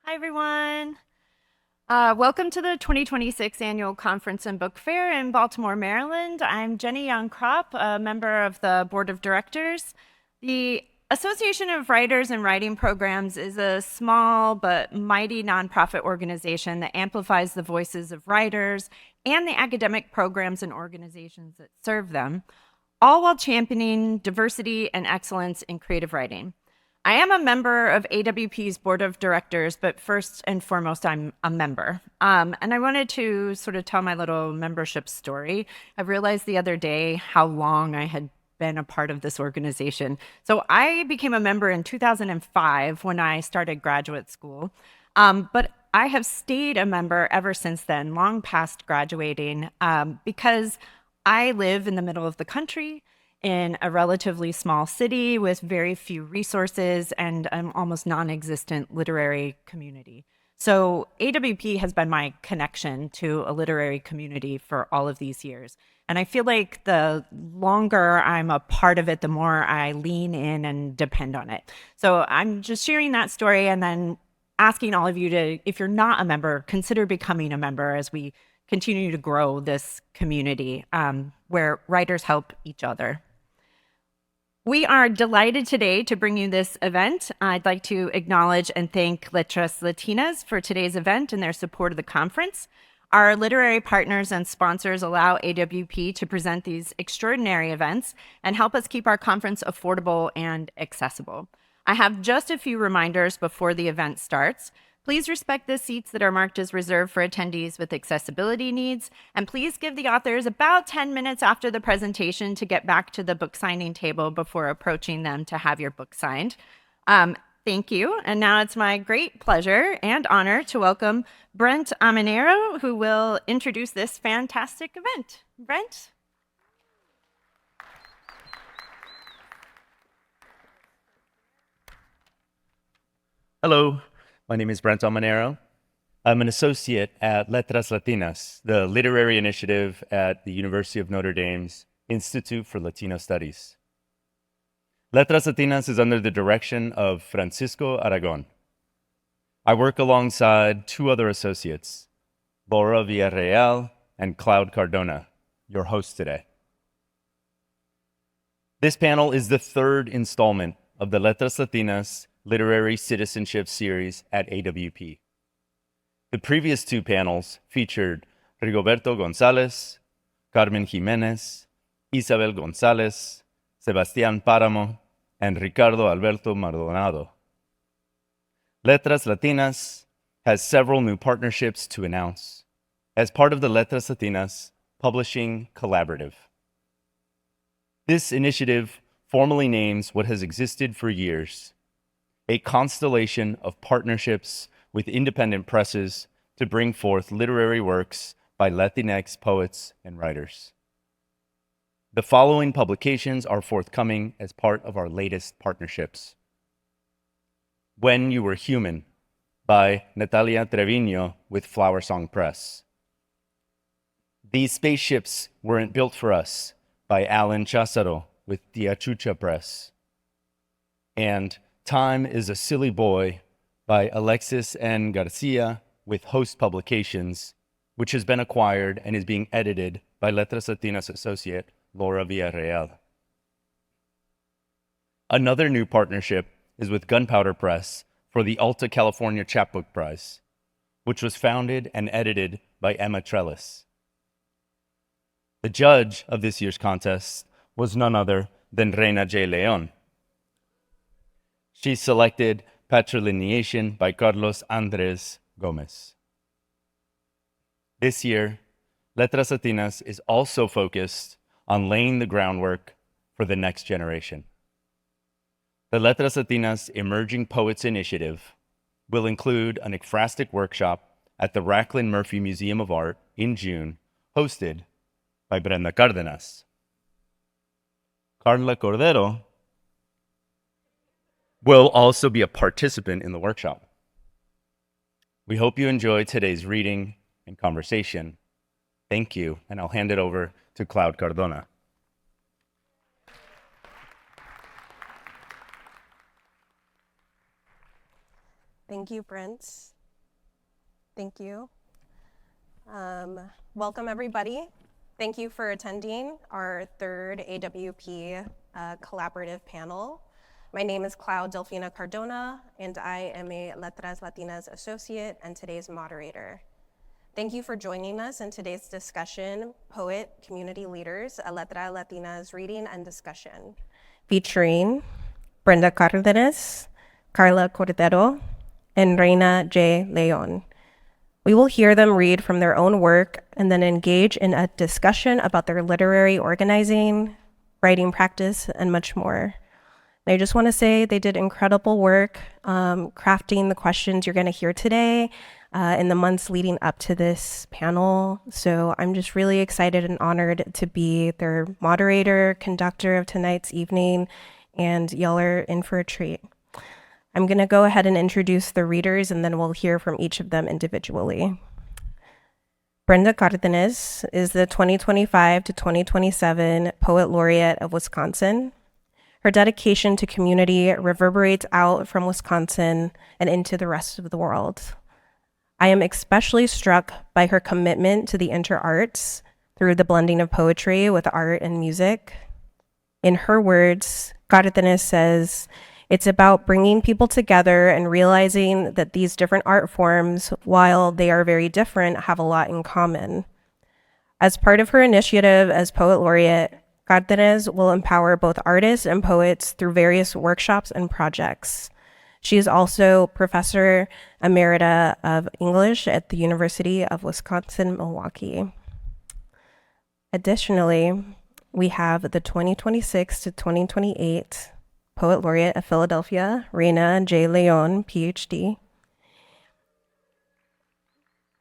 Hi, everyone. Welcome to the 2026 Annual Conference and Book Fair in Baltimore, Maryland. I'm Jenny Young-Kropp, a member of the Board of Directors. The Association of Writers and Writing Programs is a small but mighty nonprofit organization that amplifies the voices of writers and the academic programs and organizations that serve them, all while championing diversity and excellence in creative writing. I am a member of AWP's board of directors, but first and foremost, I'm a member. And I wanted to sort of tell my little membership story. I realized the other day how long I had been a part of this organization. So I became a member in 2005 when I started graduate school. But I have stayed a member ever since then, long past graduating, because I live in the middle of the country in a relatively small city with very few resources and an almost non-existent literary community. So AWP has been my connection to a literary community for all of these years. And I feel like the longer I'm a part of it, the more I lean in and depend on it. So I'm just sharing that story and then asking all of you to, if you're not a member, consider becoming a member as we continue to grow this community where writers help each other. We are delighted today to bring you this event. I'd like to acknowledge and thank Letras Latinas for today's event and their support of the conference. Our literary partners and sponsors allow AWP to present these extraordinary events and help us keep our conference affordable and accessible. I have just a few reminders before the event starts. Please respect the seats that are marked as reserved for attendees with accessibility needs, and please give the authors about 10 minutes after the presentation to get back to the book signing table before approaching them to have your book signed. Thank you. And now it's my great pleasure and honor to welcome Brent Amanero, who will introduce this fantastic event. Brent? Hello, my name is Brent Almanero. I'm an associate at Letras Latinas, the literary initiative at the University of Notre Dame's Institute for Latino Studies. Letras Latinas is under the direction of Francisco Aragon. I work alongside two other associates, Laura Villarreal and Cloud Cardona, your hosts today. This panel is the third installment of the Letras Latinas Literary Citizenship Series at AWP. The previous two panels featured Rigoberto González, Carmen Jiménez, Isabel González, Sebastián Páramo, and Ricardo Alberto Maldonado. Letras Latinas has several new partnerships to announce as part of the Letras Latinas Publishing Collaborative. This initiative formally names what has existed for years, a constellation of partnerships with independent presses to bring forth literary works by Latinx poets and writers. The following publications are forthcoming as part of our latest partnerships. When You Were Human by Natalia Trevino with Flower Song Press. These Spaceships Weren't Built for Us by Alan Chasaro with Diachucha Press. And Time is a Silly Boy by Alexis N. Garcia with Host Publications, which has been acquired and is being edited by Letras Latinas associate Laura Villarreal. Another new partnership is with Gunpowder Press for the Alta California Chapbook Prize, which was founded and edited by Emma Trellis. The judge of this year's contest was none other than Reina J. Leon. She selected Patrilineation by Carlos Andres Gomez. This year, Letras Latinas is also focused on laying the groundwork for the next generation. The Letras Latinas Emerging Poets Initiative will include an ekphrastic workshop at the Racklin Murphy Museum of Art in June, hosted by Brenda Cardenas. Karla Cordero will also be a participant in the workshop. We hope you enjoy today's reading and conversation. Thank you, and I'll hand it over to Cloud Cardona. Thank you, Brent. Thank you. Welcome, everybody. Thank you for attending our third AWP collaborative panel. My name is Delfina Cardona, and I am a Letras Latinas associate and today's moderator. Thank you for joining us in today's discussion, Poet Community Leaders, a Letras Latinas reading and discussion, featuring Brenda Cardenas, Karla Cordero, and Raina J. Leon. We will hear them read from their own work and then engage in a discussion about their literary organizing, writing practice, and much more. And I just want to say they did incredible work crafting the questions you're going to hear today in the months leading up to this panel. So I'm just really excited and honored to be their moderator, conductor of tonight's evening, and y'all are in for a treat. I'm going to go ahead and introduce the readers, and then we'll hear from each of them individually. Brenda Cardenas is the 2025 to 2027 Poet Laureate of Wisconsin. Her dedication to community reverberates out from Wisconsin and into the rest of the world. I am especially struck by her commitment to the interarts through the blending of poetry with art and music. In her words, Cardenas says, "It's about bringing people together and realizing that these different art forms, while they are very different, have a lot in common." As part of her initiative as Poet Laureate, Cardenas will empower both artists and poets through various workshops and projects. She is also Professor Emerita of English at the University of Wisconsin-Milwaukee. Additionally, we have the 2026 to 2028 Poet Laureate of Philadelphia, Raina J. Leon, PhD.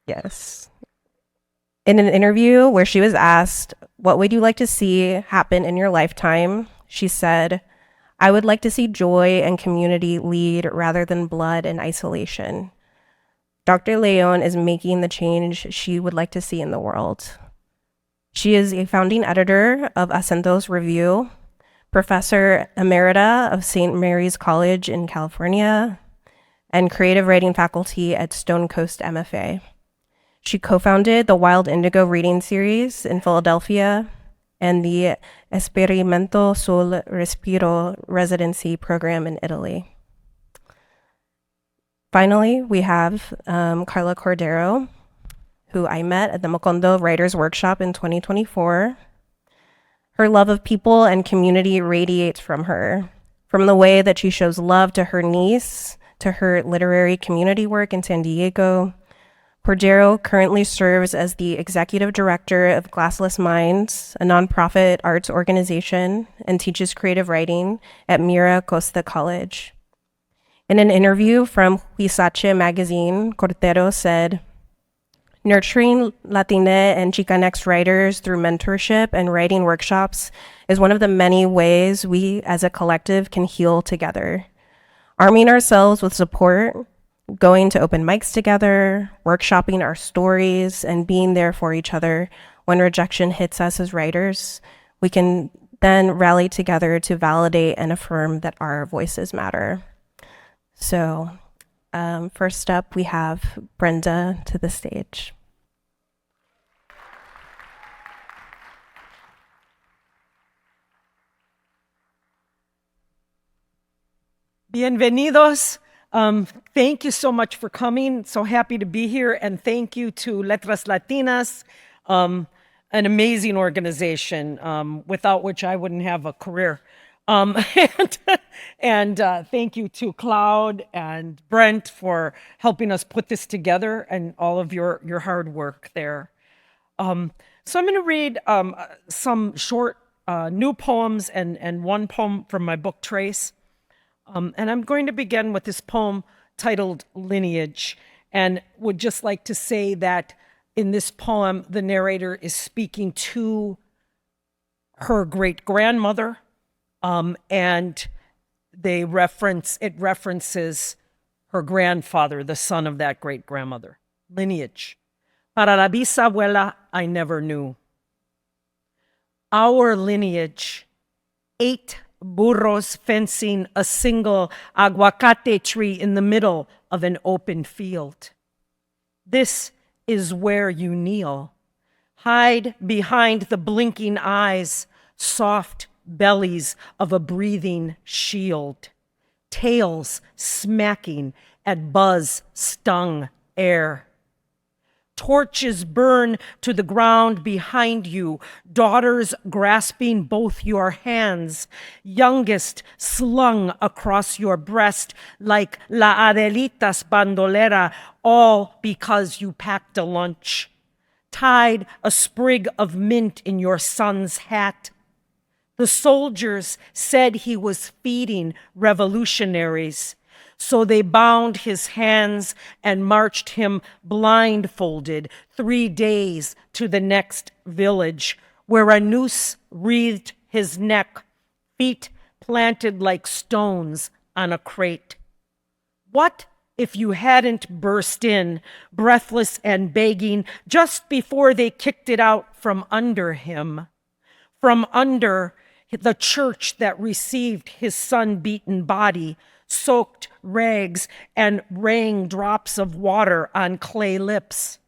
Yes. In an interview where she was asked, "What would you like to see happen in your lifetime?" she said, "I would like to see joy and community lead rather than blood and isolation." Dr. Leon is making the change she would like to see in the world. She is a founding editor of Acentos Review, Professor Emerita of St. Mary's College in California, and creative writing faculty at Stone Coast MFA. She co-founded the Wild Indigo Reading Series in Philadelphia and the Esperimento sul Respiro residency program in Italy. Finally, we have Karla Cordero, who I met at the Macondo Writers Workshop in 2024. Her love of people and community radiates from her, from the way that she shows love to her niece, to her literary community work in San Diego. Cordero currently serves as the executive director of Glassless Minds, a nonprofit arts organization, and teaches creative writing at Mira Costa College. In an interview from Huizache magazine, Cordero said, "Nurturing Latina and Chicanx writers through mentorship and writing workshops is one of the many ways we as a collective can heal together. Arming ourselves with support, going to open mics together, workshopping our stories, and being there for each other when rejection hits us as writers, we can then rally together to validate and affirm that our voices matter." So first up, we have Brenda to the stage. Bienvenidos. Thank you so much for coming. So happy to be here. And thank you to Letras Latinas, an amazing organization without which I wouldn't have a career. And thank you to Cloud and Brent for helping us put this together and all of your hard work there. So I'm going to read some short new poems and one poem from my book, Trace. And I'm going to begin with this poem titled Lineage, and would just like to say that in this poem, the narrator is speaking to her great-grandmother, and it references her grandfather, the son of that great-grandmother. Lineage. Para la bisabuela, I never knew. Our lineage, 8 burros fencing a single aguacate tree in the middle of an open field. This is where you kneel. Hide behind the blinking eyes, soft bellies of a breathing shield, tails smacking at buzz-stung air. Torches burn to the ground behind you, daughters grasping both your hands, youngest slung across your breast like La Adelitas bandolera, all because you packed a lunch. Tied a sprig of mint in your son's hat. The soldiers said he was feeding revolutionaries. So they bound his hands and marched him blindfolded 3 days to the next village, where a noose wreathed his neck, feet planted like stones on a crate. What if you hadn't burst in, breathless and begging, just before they kicked it out from under him? From under the church that received his sun-beaten body, soaked rags and rang drops of water on clay lips.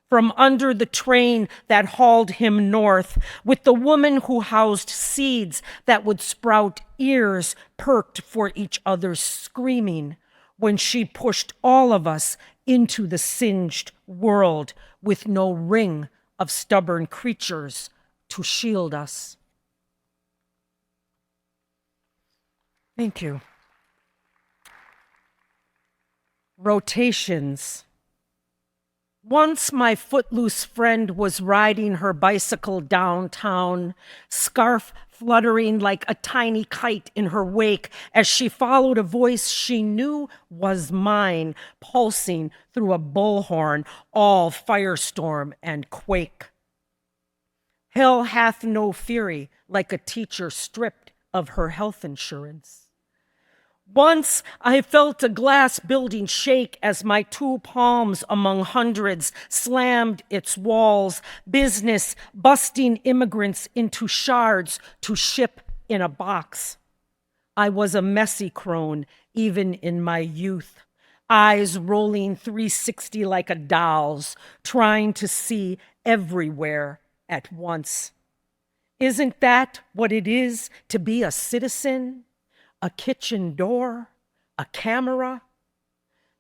From under the train that hauled him north, with the woman who housed seeds that would sprout ears perked for each other's screaming, when she pushed all of us into the singed world with no ring of stubborn creatures to shield us. Thank you. Rotations. Once my footloose friend was riding her bicycle downtown, scarf fluttering like a tiny kite in her wake as she followed a voice she knew was mine, pulsing through a bullhorn, all firestorm and quake. Hell hath no fury like a teacher stripped of her health insurance. Once I felt a glass building shake as my 2 palms among hundreds slammed its walls, business busting immigrants into shards to ship in a box. I was a messy crone even in my youth, eyes rolling 360 like a doll's, trying to see everywhere at once. Isn't that what it is to be a citizen? A kitchen door, a camera.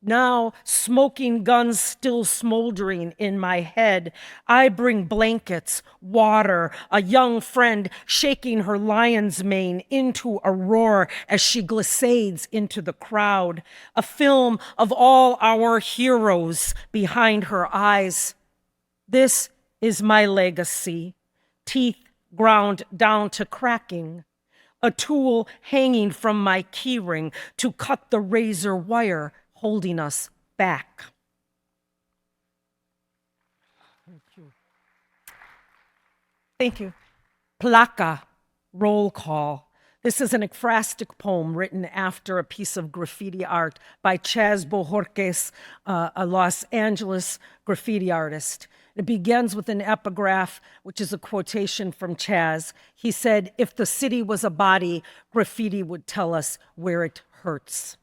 Now, smoking guns still smoldering in my head, I bring blankets, water, a young friend shaking her lion's mane into a roar as she glissades into the crowd, a film of all our heroes behind her eyes. This is my legacy, teeth ground down to cracking, a tool hanging from my keyring to cut the razor wire holding us back. Thank you. Placa, roll call. This is an ekphrastic poem written after a piece of graffiti art by Chaz Bojorquez, a Los Angeles graffiti artist. It begins with an epigraph, which is a quotation from Chaz. He said, "If the city was a body, graffiti would tell us where it hurts."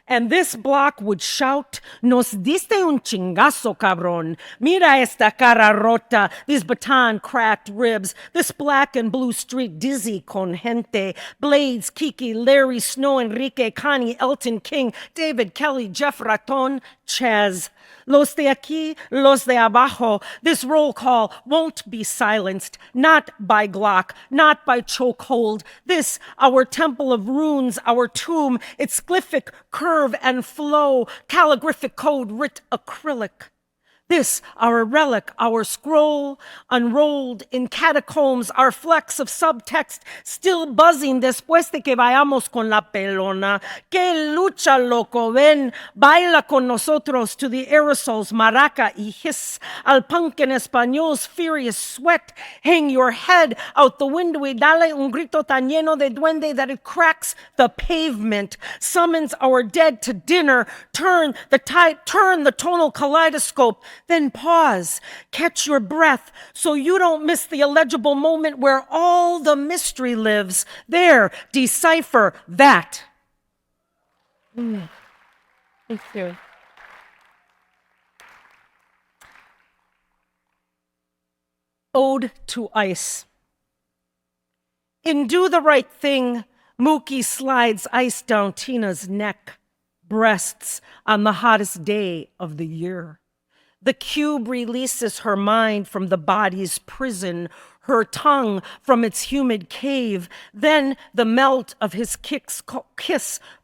And this block would shout, "Nos diste un chingazo, cabrón. Mira esta cara rota, these baton cracked ribs, this black and blue street dizzy con gente, Blades, Kiki, Larry, Snow, Enrique, Connie, Elton King, David, Kelly, Jeff Raton, Chaz. Los de aquí, los de abajo, this roll call won't be silenced, not by Glock, not by chokehold. This, our temple of runes, our tomb, its glyphic curve and flow, calligraphic code writ acrylic. This, our relic, our scroll, unrolled in catacombs, our flecks of subtext still buzzing después de que vayamos con la pelona. Que lucha, loco, ven, baila con nosotros to the aerosols, maraca y hiss, al punk en español's furious sweat. Hang your head out the window y dale un grito tan lleno de duende that it cracks the pavement, summons our dead to dinner, turn the tonal kaleidoscope, then pause, catch your breath so you don't miss the illegible moment where all the mystery lives. There, decipher that. Thank you. Ode to Ice. In Do the Right Thing, Mookie slides ice down Tina's neck, breasts on the hottest day of the year. The cube releases her mind from the body's prison, her tongue from its humid cave. Then the melt of his kiss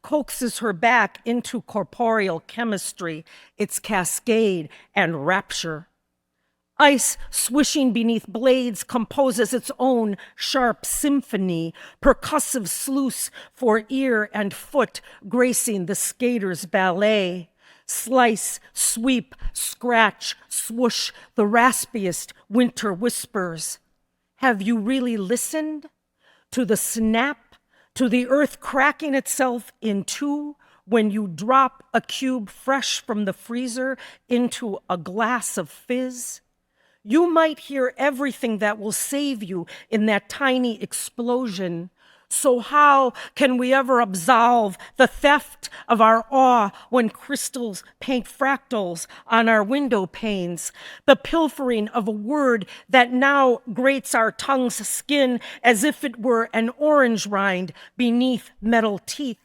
coaxes her back into corporeal chemistry, its cascade and rapture. Ice swishing beneath blades composes its own sharp symphony, percussive sluice for ear and foot gracing the skater's ballet. Slice, sweep, scratch, swoosh, the raspiest winter whispers. Have you really listened to the snap, to the earth cracking itself in two when you drop a cube fresh from the freezer into a glass of fizz? You might hear everything that will save you in that tiny explosion. So how can we ever absolve the theft of our awe when crystals paint fractals on our window panes? The pilfering of a word that now grates our tongue's skin as if it were an orange rind beneath metal teeth.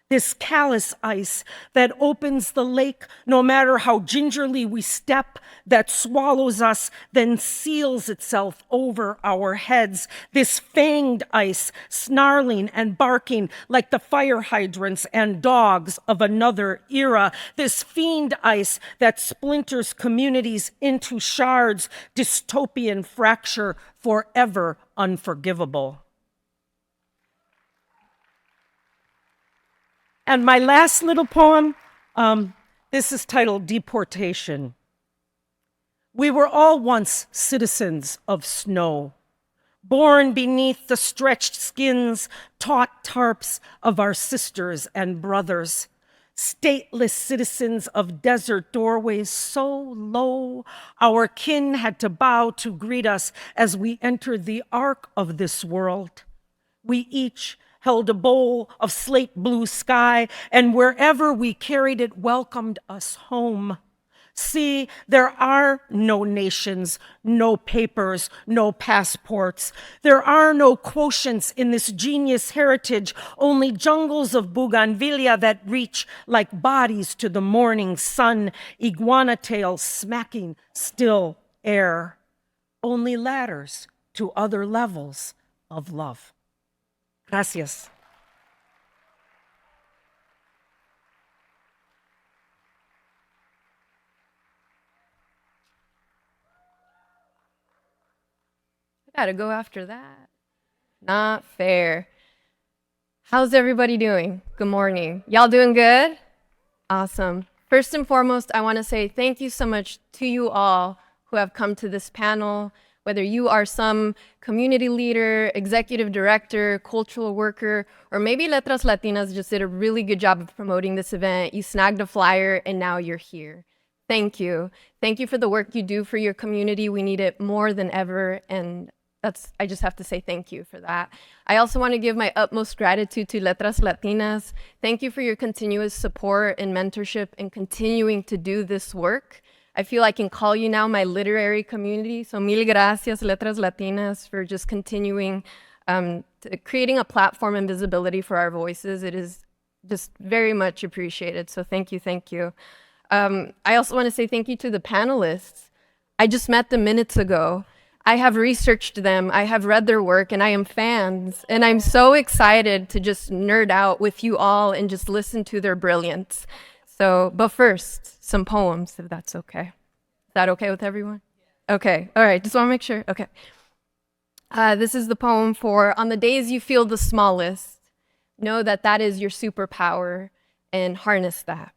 This callous ice that opens the lake no matter how gingerly we step, that swallows us, then seals itself over our heads. This fanged ice, snarling and barking like the fire hydrants and dogs of another era. This fiend ice that splinters communities into shards, dystopian fracture forever unforgivable. And my last little poem, this is titled Deportation. We were all once citizens of snow, born beneath the stretched skins, taut tarps of our sisters and brothers, stateless citizens of desert doorways so low our kin had to bow to greet us as we entered the ark of this world. We each held a bowl of slate blue sky, and wherever we carried it welcomed us home. See, there are no nations, no papers, no passports. There are no quotients in this genius heritage, only jungles of bougainvillea that reach like bodies to the morning sun, iguana tails smacking still air. Only ladders to other levels of love. Gracias. I gotta go after that. Not fair. How's everybody doing? Good morning. Y'all doing good? Awesome. First and foremost, I want to say thank you so much to you all who have come to this panel. Whether you are some community leader, executive director, cultural worker, or maybe Letras Latinas just did a really good job of promoting this event. You snagged a flyer and now you're here. Thank you. Thank you for the work you do for your community. We need it more than ever, and I just have to say thank you for that. I also want to give my utmost gratitude to Letras Latinas. Thank you for your continuous support and mentorship and continuing to do this work. I feel I can call you now my literary community. So mil gracias, Letras Latinas, for just continuing creating a platform and visibility for our voices. It is just very much appreciated. So thank you, thank you. I also want to say thank you to the panelists. I just met them minutes ago. I have researched them, I have read their work, and I am fans. And I'm so excited to just nerd out with you all and just listen to their brilliance. So, but first, some poems, if that's okay. Is that okay with everyone? Okay, all right, just want to make sure. Okay. This is the poem for On the Days You Feel the Smallest. Know that that is your superpower and harness that.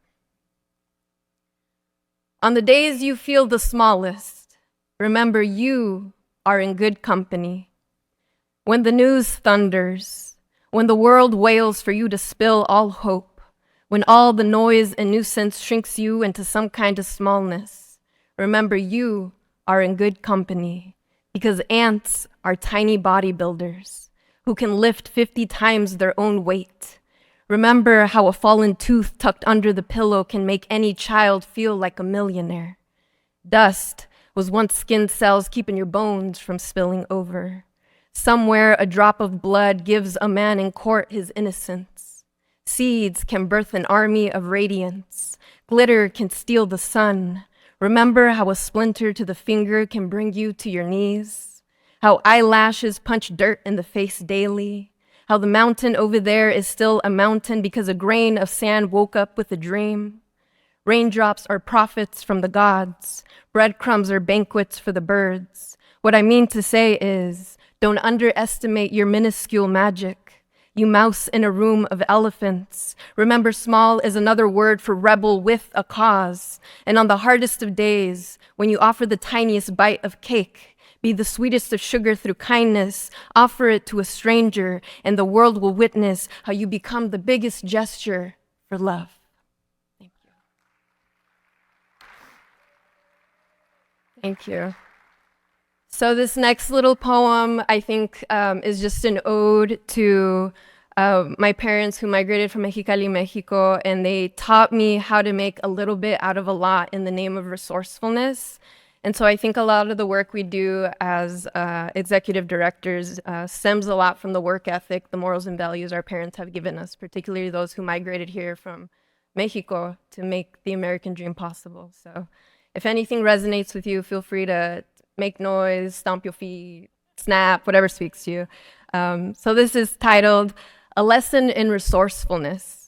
On the days you feel the smallest, remember you are in good company. When the news thunders, when the world wails for you to spill all hope, when all the noise and nuisance shrinks you into some kind of smallness, remember you are in good company, because ants are tiny bodybuilders who can lift 50 times their own weight. Remember how a fallen tooth tucked under the pillow can make any child feel like a millionaire. Dust was once skin cells keeping your bones from spilling over. Somewhere a drop of blood gives a man in court his innocence. Seeds can birth an army of radiance. Glitter can steal the sun. Remember how a splinter to the finger can bring you to your knees? How eyelashes punch dirt in the face daily? How the mountain over there is still a mountain because a grain of sand woke up with a dream? Raindrops are prophets from the gods. Breadcrumbs are banquets for the birds. What I mean to say is, don't underestimate your minuscule magic. You mouse in a room of elephants. Remember, small is another word for rebel with a cause. And on the hardest of days, when you offer the tiniest bite of cake, be the sweetest of sugar through kindness, offer it to a stranger, and the world will witness how you become the biggest gesture for love. Thank you. Thank you. So this next little poem, I think, is just an ode to my parents who migrated from Mexicali, Mexico, and they taught me how to make a little bit out of a lot in the name of resourcefulness. And so I think a lot of the work we do as executive directors stems a lot from the work ethic, the morals and values our parents have given us, particularly those who migrated here from Mexico to make the American dream possible. So if anything resonates with you, feel free to make noise, stomp your feet, snap, whatever speaks to you. So this is titled, A Lesson in Resourcefulness.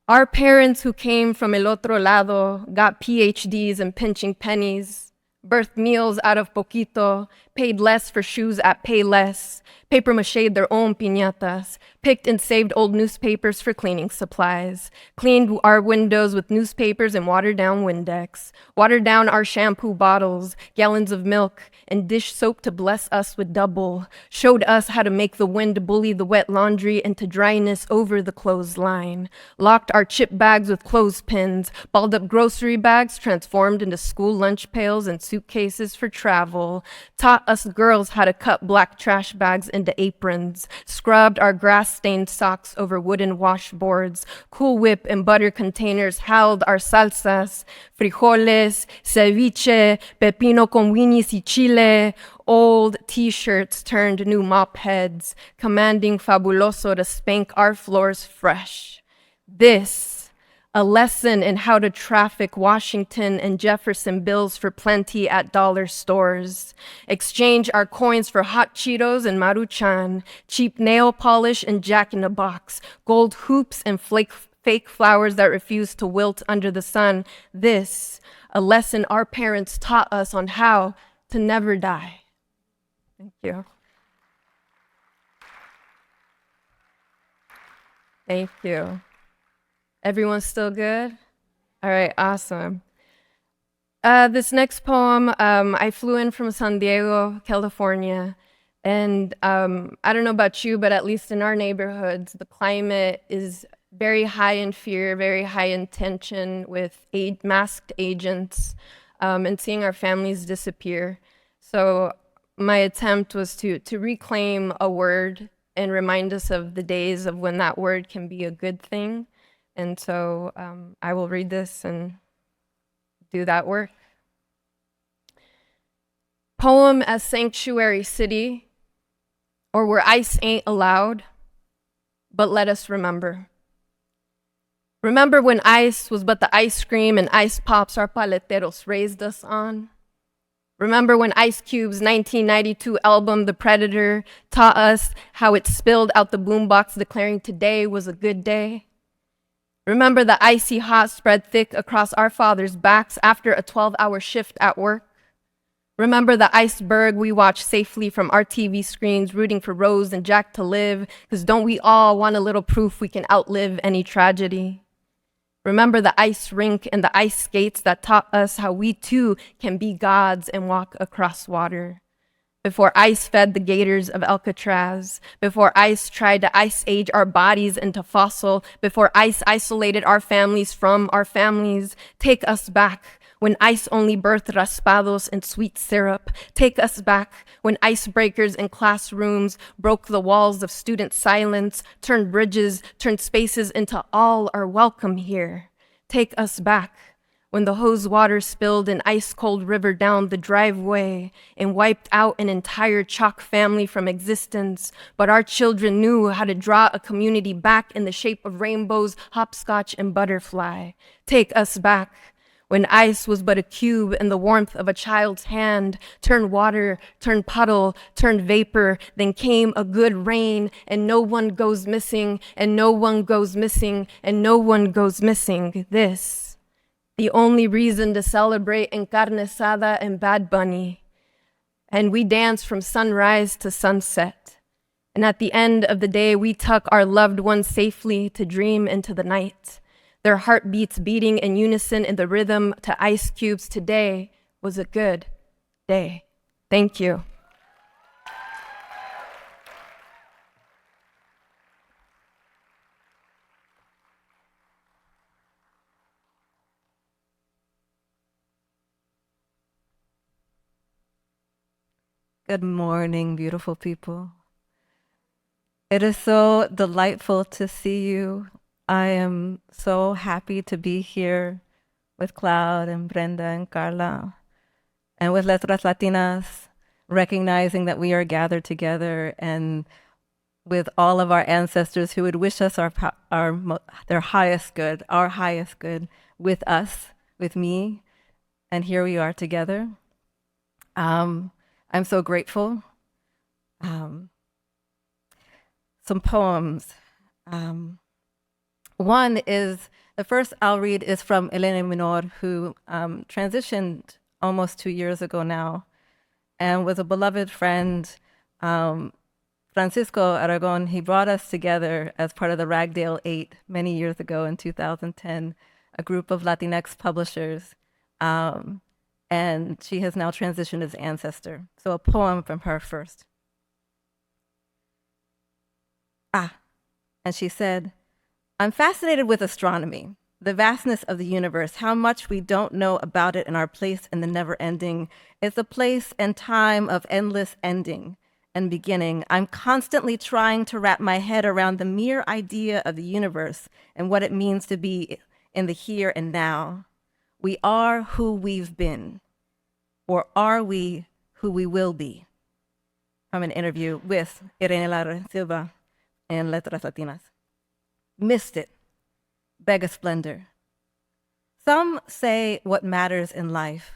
Our parents who came from el otro lado got PhDs in pinching pennies, birthed meals out of poquito, paid less for shoes at Payless, papier-mâchéed their own piñatas, picked and saved old newspapers for cleaning supplies, cleaned our windows with newspapers and watered down Windex, watered down our shampoo bottles, gallons of milk, and dish soap to bless us with double, showed us how to make the wind bully the wet laundry into dryness over the clothesline, locked our chip bags with clothespins, balled up grocery bags transformed into school lunch pails and suitcases for travel, taught us girls how to cut black trash bags into aprons, scrubbed our grass-stained socks over wooden washboards, Cool Whip and butter containers held our salsas, frijoles, ceviche, pepino con winis y chile, old t-shirts turned new mop heads, commanding Fabuloso to spank our floors fresh. This, a lesson in how to traffic Washington and Jefferson bills for plenty at dollar stores, exchange our coins for hot Cheetos and Maruchan, cheap nail polish and Jack-in-the-Box, gold hoops and fake flowers that refuse to wilt under the sun. This, a lesson our parents taught us on how to never die. Thank you. Thank you. Everyone's still good? All right, awesome. This next poem, I flew in from San Diego, California, and I don't know about you, but at least in our neighborhoods, the climate is very high in fear, very high in tension with masked agents, and seeing our families disappear. So my attempt was to reclaim a word and remind us of the days of when that word can be a good thing. And so I will read this and do that work. Poem as Sanctuary City, or Where Ice Ain't Allowed, but let us remember. Remember when ice was but the ice cream and ice pops our paleteros raised us on? Remember when Ice Cube's 1992 album, The Predator, taught us how it spilled out the boombox declaring today was a good day? Remember the icy hot spread thick across our fathers' backs after a 12-hour shift at work? Remember the iceberg we watched safely from our TV screens, rooting for Rose and Jack to live, because don't we all want a little proof we can outlive any tragedy? Remember the ice rink and the ice skates that taught us how we too can be gods and walk across water. Before ice fed the gators of Alcatraz, before ice tried to ice age our bodies into fossil, before ice isolated our families from our families, take us back when ice only birthed raspados and sweet syrup. Take us back when icebreakers in classrooms broke the walls of student silence, turned bridges, turned spaces into all are welcome here. Take us back when the hose water spilled an ice-cold river down the driveway and wiped out an entire Chalk family from existence, but our children knew how to draw a community back in the shape of rainbows, hopscotch, and butterfly. Take us back. When ice was but a cube in the warmth of a child's hand, turned water, turned puddle, turned vapor, then came a good rain, and no one goes missing, and no one goes missing, and no one goes missing. This, the only reason to celebrate in Carne Asada and Bad Bunny. And we dance from sunrise to sunset. And at the end of the day, we tuck our loved ones safely to dream into the night. Their heartbeats beating in unison in the rhythm to ice cubes. Today was a good day. Thank you. Good morning, beautiful people. It is so delightful to see you. I am so happy to be here with Cloud and Brenda and Karla and with Letras Latinas, recognizing that we are gathered together and with all of our ancestors who would wish us their highest good, our highest good with us, with me, and here we are together. I'm so grateful. Some poems. One is, the first I'll read is from Elena Minor, who transitioned almost 2 years ago now and was a beloved friend. Francisco Aragon, he brought us together as part of the Ragdale 8 many years ago in 2010, a group of Latinx publishers. And she has now transitioned as ancestor. So a poem from her first. And she said, I'm fascinated with astronomy, the vastness of the universe, how much we don't know about it and our place in the never-ending. It's a place and time of endless ending and beginning. I'm constantly trying to wrap my head around the mere idea of the universe and what it means to be in the here and now. We are who we've been, or are we who we will be? From an interview with Irene Silva in Letras Latinas. Missed it, beg a splendor. Some say what matters in life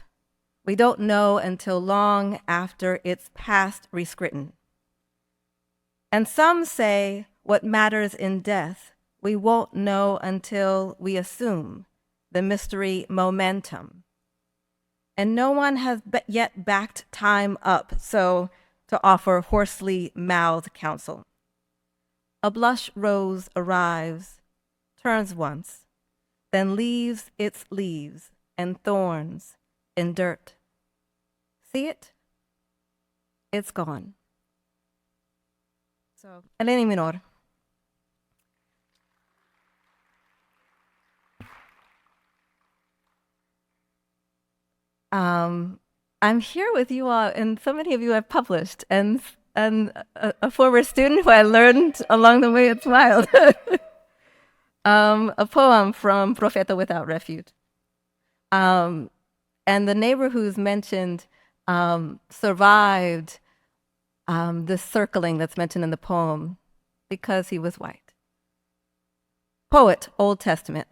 we don't know until long after it's past rescripted. And some say what matters in death we won't know until we assume the mystery momentum. And no one has yet backed time up, so to offer hoarsely mouthed counsel. A blush rose arrives, turns once, then leaves its leaves and thorns in dirt. See it? It's gone. So, Eleni Minor. I'm here with you all, and so many of you have published, and a former student who I learned along the way at Smiled. A poem from Profeta Without Refuge. And the neighbor who's mentioned survived this circling that's mentioned in the poem because he was white. Poet, Old Testament.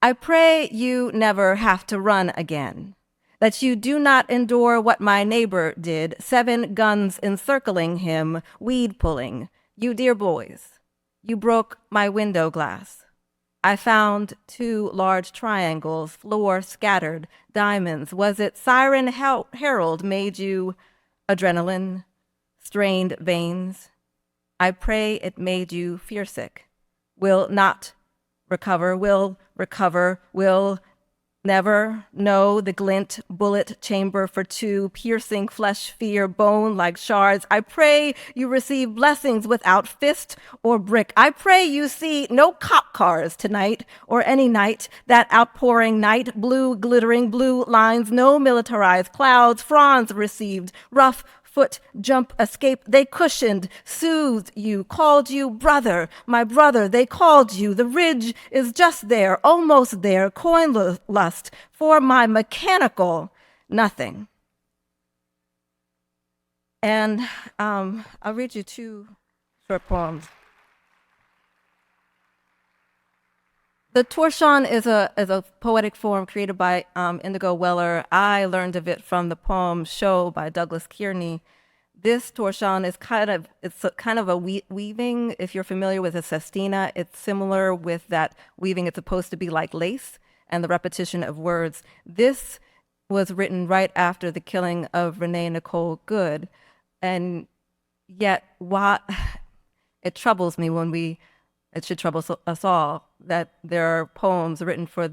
I pray you never have to run again, that you do not endure what my neighbor did, 7 guns encircling him, weed pulling. You dear boys, you broke my window glass. I found 2 large triangles, floor scattered, diamonds. Was it Siren Herald made you adrenaline, strained veins? I pray it made you fear sick. Will not recover, will never know the glint bullet chamber for 2, piercing flesh, fear, bone like shards. I pray you receive blessings without fist or brick. I pray you see no cop cars tonight or any night, that outpouring night, blue glittering blue lines, no militarized clouds, fronds received, rough foot, jump, escape. They cushioned, soothed you, called you brother, my brother. They called you. The ridge is just there, almost there, coin lust for my mechanical nothing. And I'll read you 2 short poems. The torsion is a poetic form created by Indigo Weller. I learned of it from the poem Show by Douglas Kearney. This torsion is kind of a weaving. If you're familiar with a sestina, it's similar with that weaving. It's supposed to be like lace and the repetition of words. This was written right after the killing of Renee Nicole Good. And yet, it troubles me it should trouble us all, that there are poems written for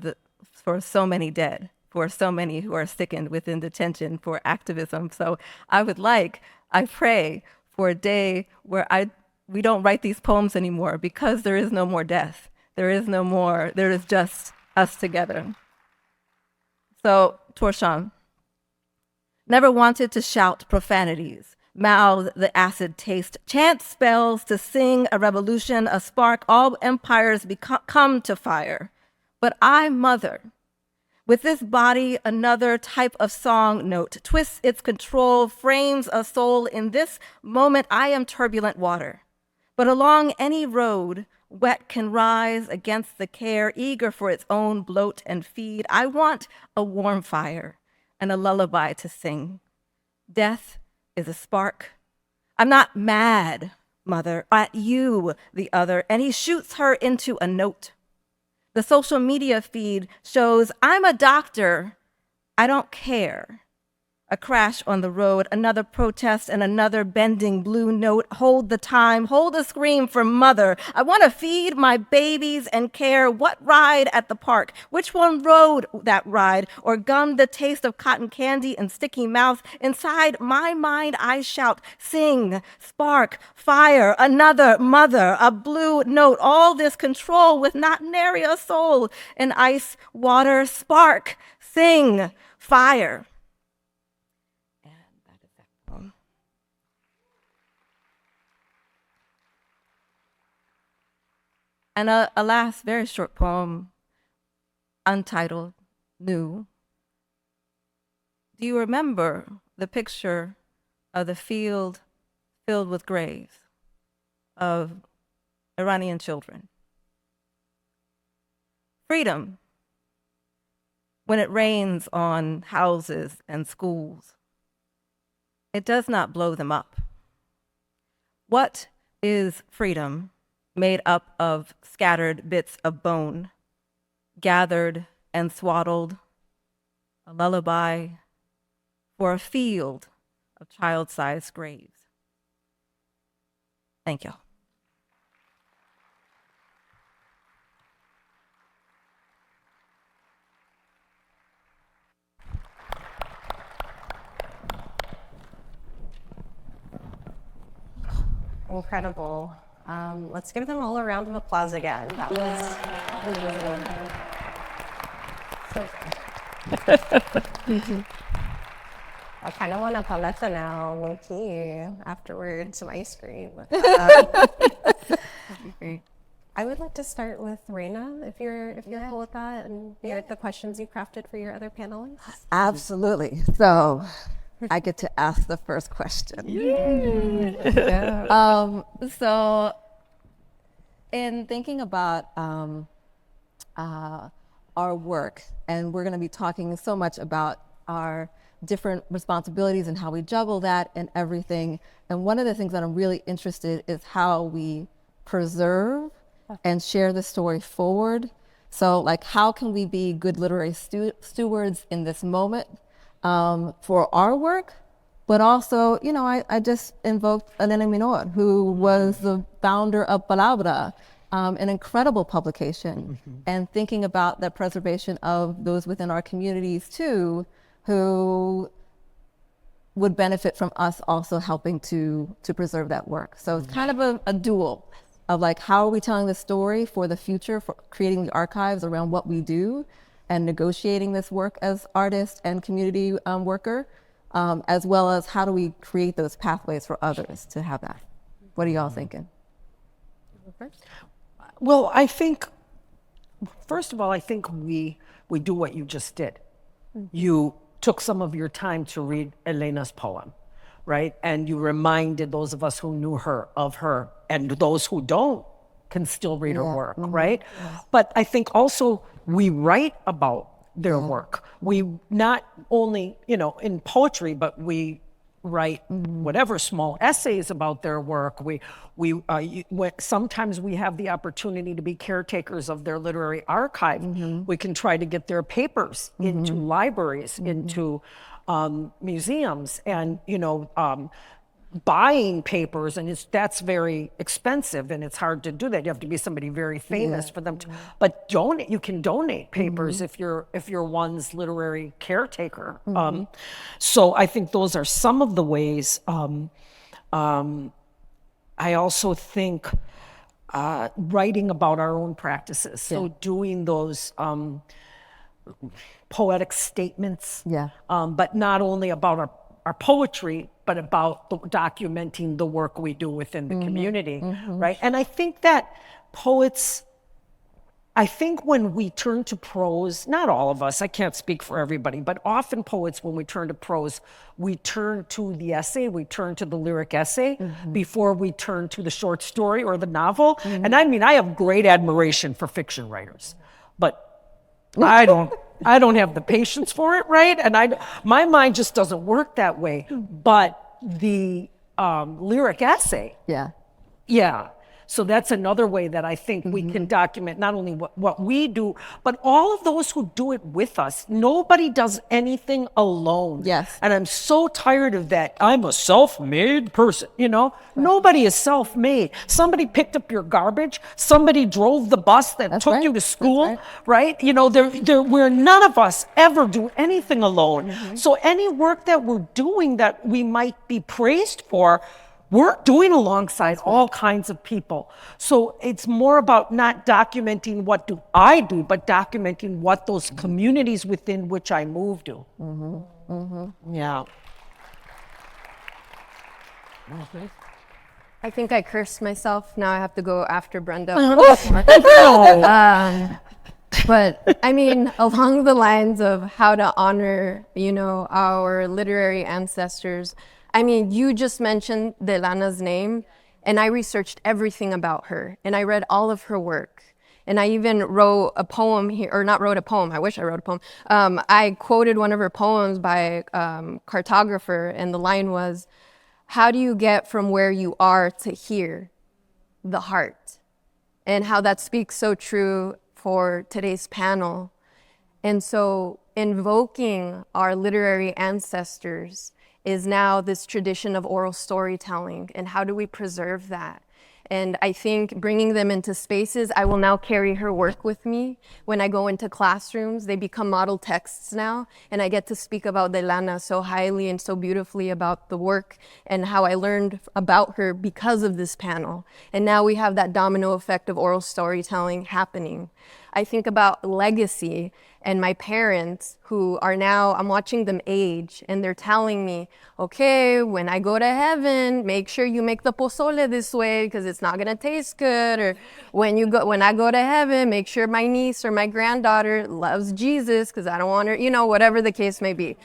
so many dead, for so many who are sickened within detention for activism. So I pray for a day where we don't write these poems anymore, because there is no more death. There is just us together. So, Torsham. Never wanted to shout profanities, mouth the acid taste, chant spells to sing a revolution, a spark, all empires come to fire. But I, mother, with this body, another type of song note, twists its control, frames a soul. In this moment, I am turbulent water. But along any road, wet can rise against the care, eager for its own bloat and feed. I want a warm fire and a lullaby to sing. Death is a spark. I'm not mad, mother, at you, the other. And he shoots her into a note. The social media feed shows I'm a doctor. I don't care. A crash on the road, another protest, and another bending blue note. Hold the time, hold a scream for mother. I want to feed my babies and care. What ride at the park? Which one rode that ride? Or gummed the taste of cotton candy and sticky mouth? Inside my mind, I shout, sing, spark, fire, another mother, a blue note. All this control with not nary a soul. In ice, water, spark, sing, fire. And a last very short poem, untitled, new. Do you remember the picture of the field filled with graves of Iranian children? Freedom, when it rains on houses and schools, it does not blow them up. What is freedom made up of scattered bits of bone, gathered and swaddled, a lullaby for a field of child-sized graves? Thank you. Incredible. Let's give them all a round of applause again. That was so good. I kind of want a paleta now, low-key, afterwards, some ice cream. I would like to start with Raina, if you're cool with that, and the questions you crafted for your other panelists. Absolutely. So I get to ask the first question. So in thinking about our work, and we're going to be talking so much about our different responsibilities and how we juggle that and everything. And one of the things that I'm really interested in is how we preserve and share the story forward. So like, how can we be good literary stewards in this moment for our work? But also, you know, I just invoked Elena Minor, who was the founder of Palabra, an incredible publication, and thinking about the preservation of those within our communities too, who would benefit from us also helping to preserve that work. So it's kind of a dual of like, how are we telling the story for the future, for creating the archives around what we do and negotiating this work as artist and community worker, as well as how do we create those pathways for others to have that? What are y'all thinking? Well, I think, first of all, I think we do what you just did. You took some of your time to read Elena's poem, right? And you reminded those of us who knew her of her, and those who don't can still read her work, right? But I think also we write about their work. We not only, in poetry, but we write whatever small essays about their work. Sometimes we have the opportunity to be caretakers of their literary archive. We can try to get their papers into libraries, into museums, and buying papers, and that's very expensive, and it's hard to do that. You have to be somebody very famous for them to. But you can donate papers if you're one's literary caretaker. So I think those are some of the ways. I also think writing about our own practices. So doing those poetic statements. But not only about our poetry, but about documenting the work we do within the community, right? And I think that poets, when we turn to prose, not all of us, I can't speak for everybody, but often poets, when we turn to prose, we turn to the essay, we turn to the lyric essay before we turn to the short story or the novel. And I mean, I have great admiration for fiction writers, but I don't have the patience for it, right? And my mind just doesn't work that way. But the lyric essay, so that's another way that I think we can document not only what we do, but all of those who do it with us. Nobody does anything alone. And I'm so tired of that. I'm a self-made person, Nobody is self-made. Somebody picked up your garbage. Somebody drove the bus that took you to school, right? Where none of us ever do anything alone. So any work that we're doing that we might be praised for, we're doing alongside all kinds of people. So it's more about not documenting what do I do, but documenting what those communities within which I move do. Yeah. I think I cursed myself. Now I have to go after Brenda. But I mean, along the lines of how to honor, our literary ancestors. I mean, you just mentioned Delana's name, and I researched everything about her, and I read all of her work. And I even wrote a poem here, or not wrote a poem, I wish I wrote a poem. I quoted one of her poems by cartographer, and the line was, "How do you get from where you are to here? The heart." And how that speaks so true for today's panel. And so invoking our literary ancestors is now this tradition of oral storytelling, and how do we preserve that? And I think bringing them into spaces, I will now carry her work with me. When I go into classrooms, they become model texts now, and I get to speak about Delana so highly and so beautifully about the work and how I learned about her because of this panel. And now we have that domino effect of oral storytelling happening. I think about legacy and my parents who are now, I'm watching them age, and they're telling me, okay, when I go to heaven, make sure you make the pozole this way because it's not gonna taste good. Or when I go to heaven, make sure my niece or my granddaughter loves Jesus because I don't want her, whatever the case may be.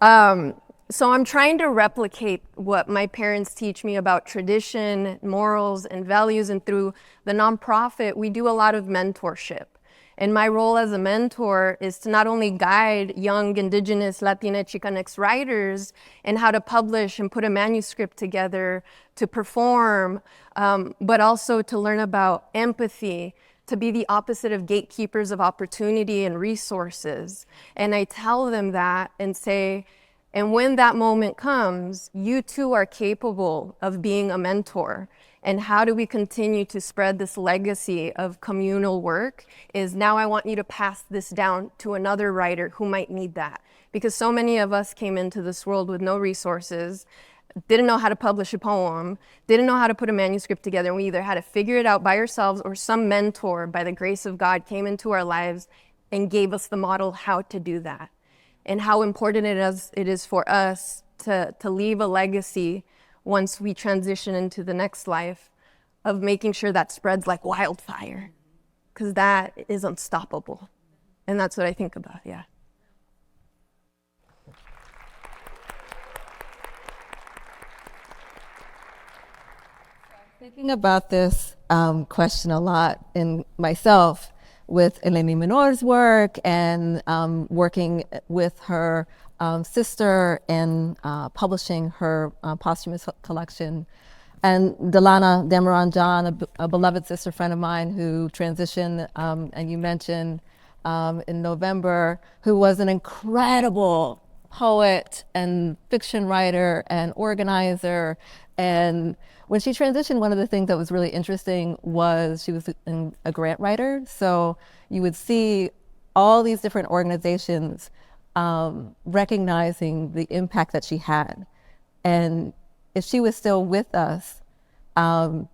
So I'm trying to replicate what my parents teach me about tradition, morals, and values. And through the nonprofit, we do a lot of mentorship. And my role as a mentor is to not only guide young Indigenous, Latina, Chicanx writers in how to publish and put a manuscript together, to perform, but also to learn about empathy, to be the opposite of gatekeepers of opportunity and resources. And I tell them that and say, and when that moment comes, you too are capable of being a mentor. And how do we continue to spread this legacy of communal work is now I want you to pass this down to another writer who might need that. Because so many of us came into this world with no resources, didn't know how to publish a poem, didn't know how to put a manuscript together. And we either had to figure it out by ourselves or some mentor, by the grace of God, came into our lives and gave us the model how to do that. And how important it is for us to leave a legacy once we transition into the next life of making sure that spreads like wildfire, because that is unstoppable. And that's what I think about, yeah. Thinking about this question a lot in myself with Eleni Menor's work and working with her sister in publishing her posthumous collection. And Delana Demeron John, a beloved sister friend of mine who transitioned, and you mentioned in November, who was an incredible poet and fiction writer and organizer. And when she transitioned, one of the things that was really interesting was she was a grant writer. So you would see all these different organizations recognizing the impact that she had. And if she was still with us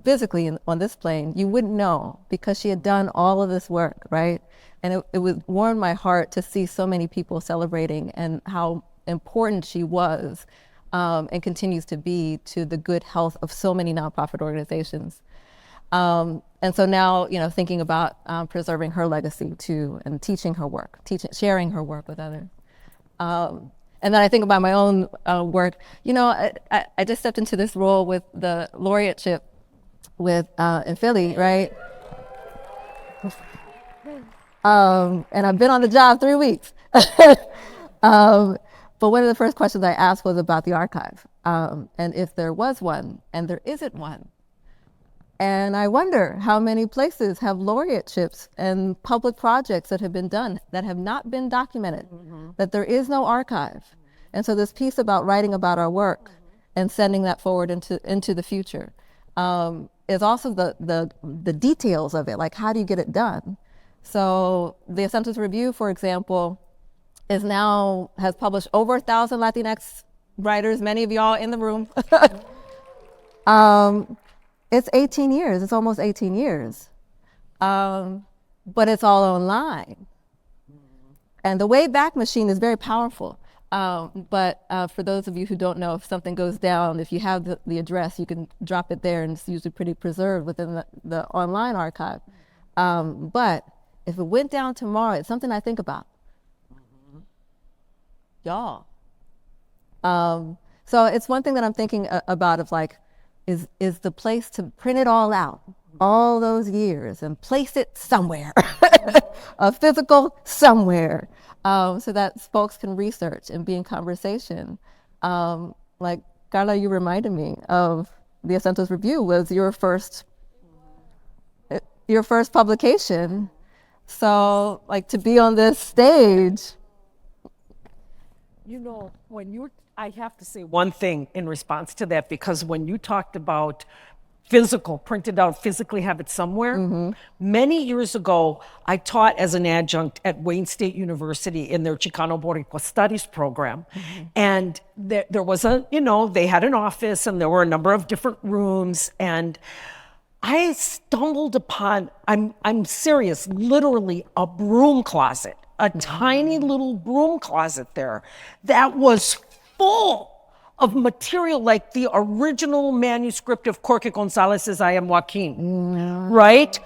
physically on this plane, you wouldn't know, because she had done all of this work, right? And it would warm my heart to see so many people celebrating and how important she was and continues to be to the good health of so many nonprofit organizations. And so now, thinking about preserving her legacy too, and teaching her work, sharing her work with others. And then I think about my own work. I just stepped into this role with the laureateship in Philly, right? And I've been on the job 3 weeks. But one of the first questions I asked was about the archive, and if there was one, and there isn't one. And I wonder how many places have laureateships and public projects that have been done that have not been documented, that there is no archive. And so this piece about writing about our work and sending that forward into the future is also the details of it, like how do you get it done? So the Census Review, for example, has published over 1,000 Latinx writers, many of y'all in the room. It's 18 years, it's almost 18 years. But it's all online. And the Wayback Machine is very powerful. But for those of you who don't know, if something goes down, if you have the address, you can drop it there, and it's usually pretty preserved within the online archive. But if it went down tomorrow, it's something I think about. Y'all. So it's one thing that I'm thinking about of like, is the place to print it all out, all those years, and place it somewhere, a physical somewhere, so that folks can research and be in conversation. Like Karla, you reminded me of the Census Review was your first publication. So like to be on this stage. I have to say one thing in response to that, because when you talked about physical, printed out, physically have it somewhere, many years ago, I taught as an adjunct at Wayne State University in their Chicano Boricua Studies program. And there was they had an office and there were a number of different rooms, and I stumbled upon, I'm serious, literally a broom closet, a tiny little broom closet there that was full of material like the original manuscript of Jorge Gonzalez's I Am Joaquin, right?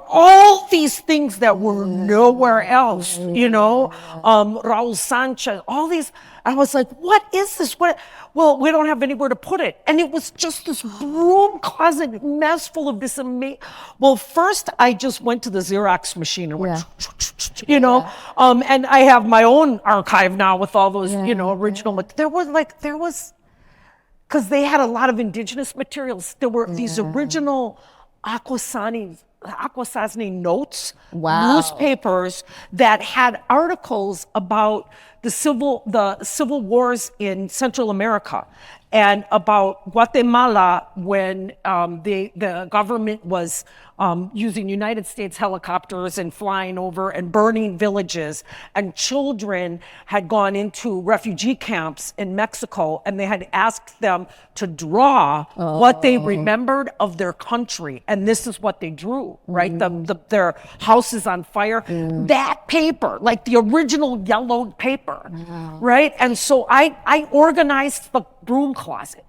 All these things that were nowhere else, Raul Sanchez, all these. I was like, what is this? Well, we don't have anywhere to put it. And it was just this broom closet mess full of this amazing. Well, first I just went to the Xerox machine and went, and I have my own archive now with all those, original. There was, because they had a lot of indigenous materials. There were these original Akwesasne notes, newspapers that had articles about the civil wars in Central America and about Guatemala when the government was using United States helicopters and flying over and burning villages, and children had gone into refugee camps in Mexico, and they had asked them to draw what they remembered of their country, and this is what they drew, right? Their houses on fire. That paper, like the original yellowed paper, paper, right? And so I organized the broom closet.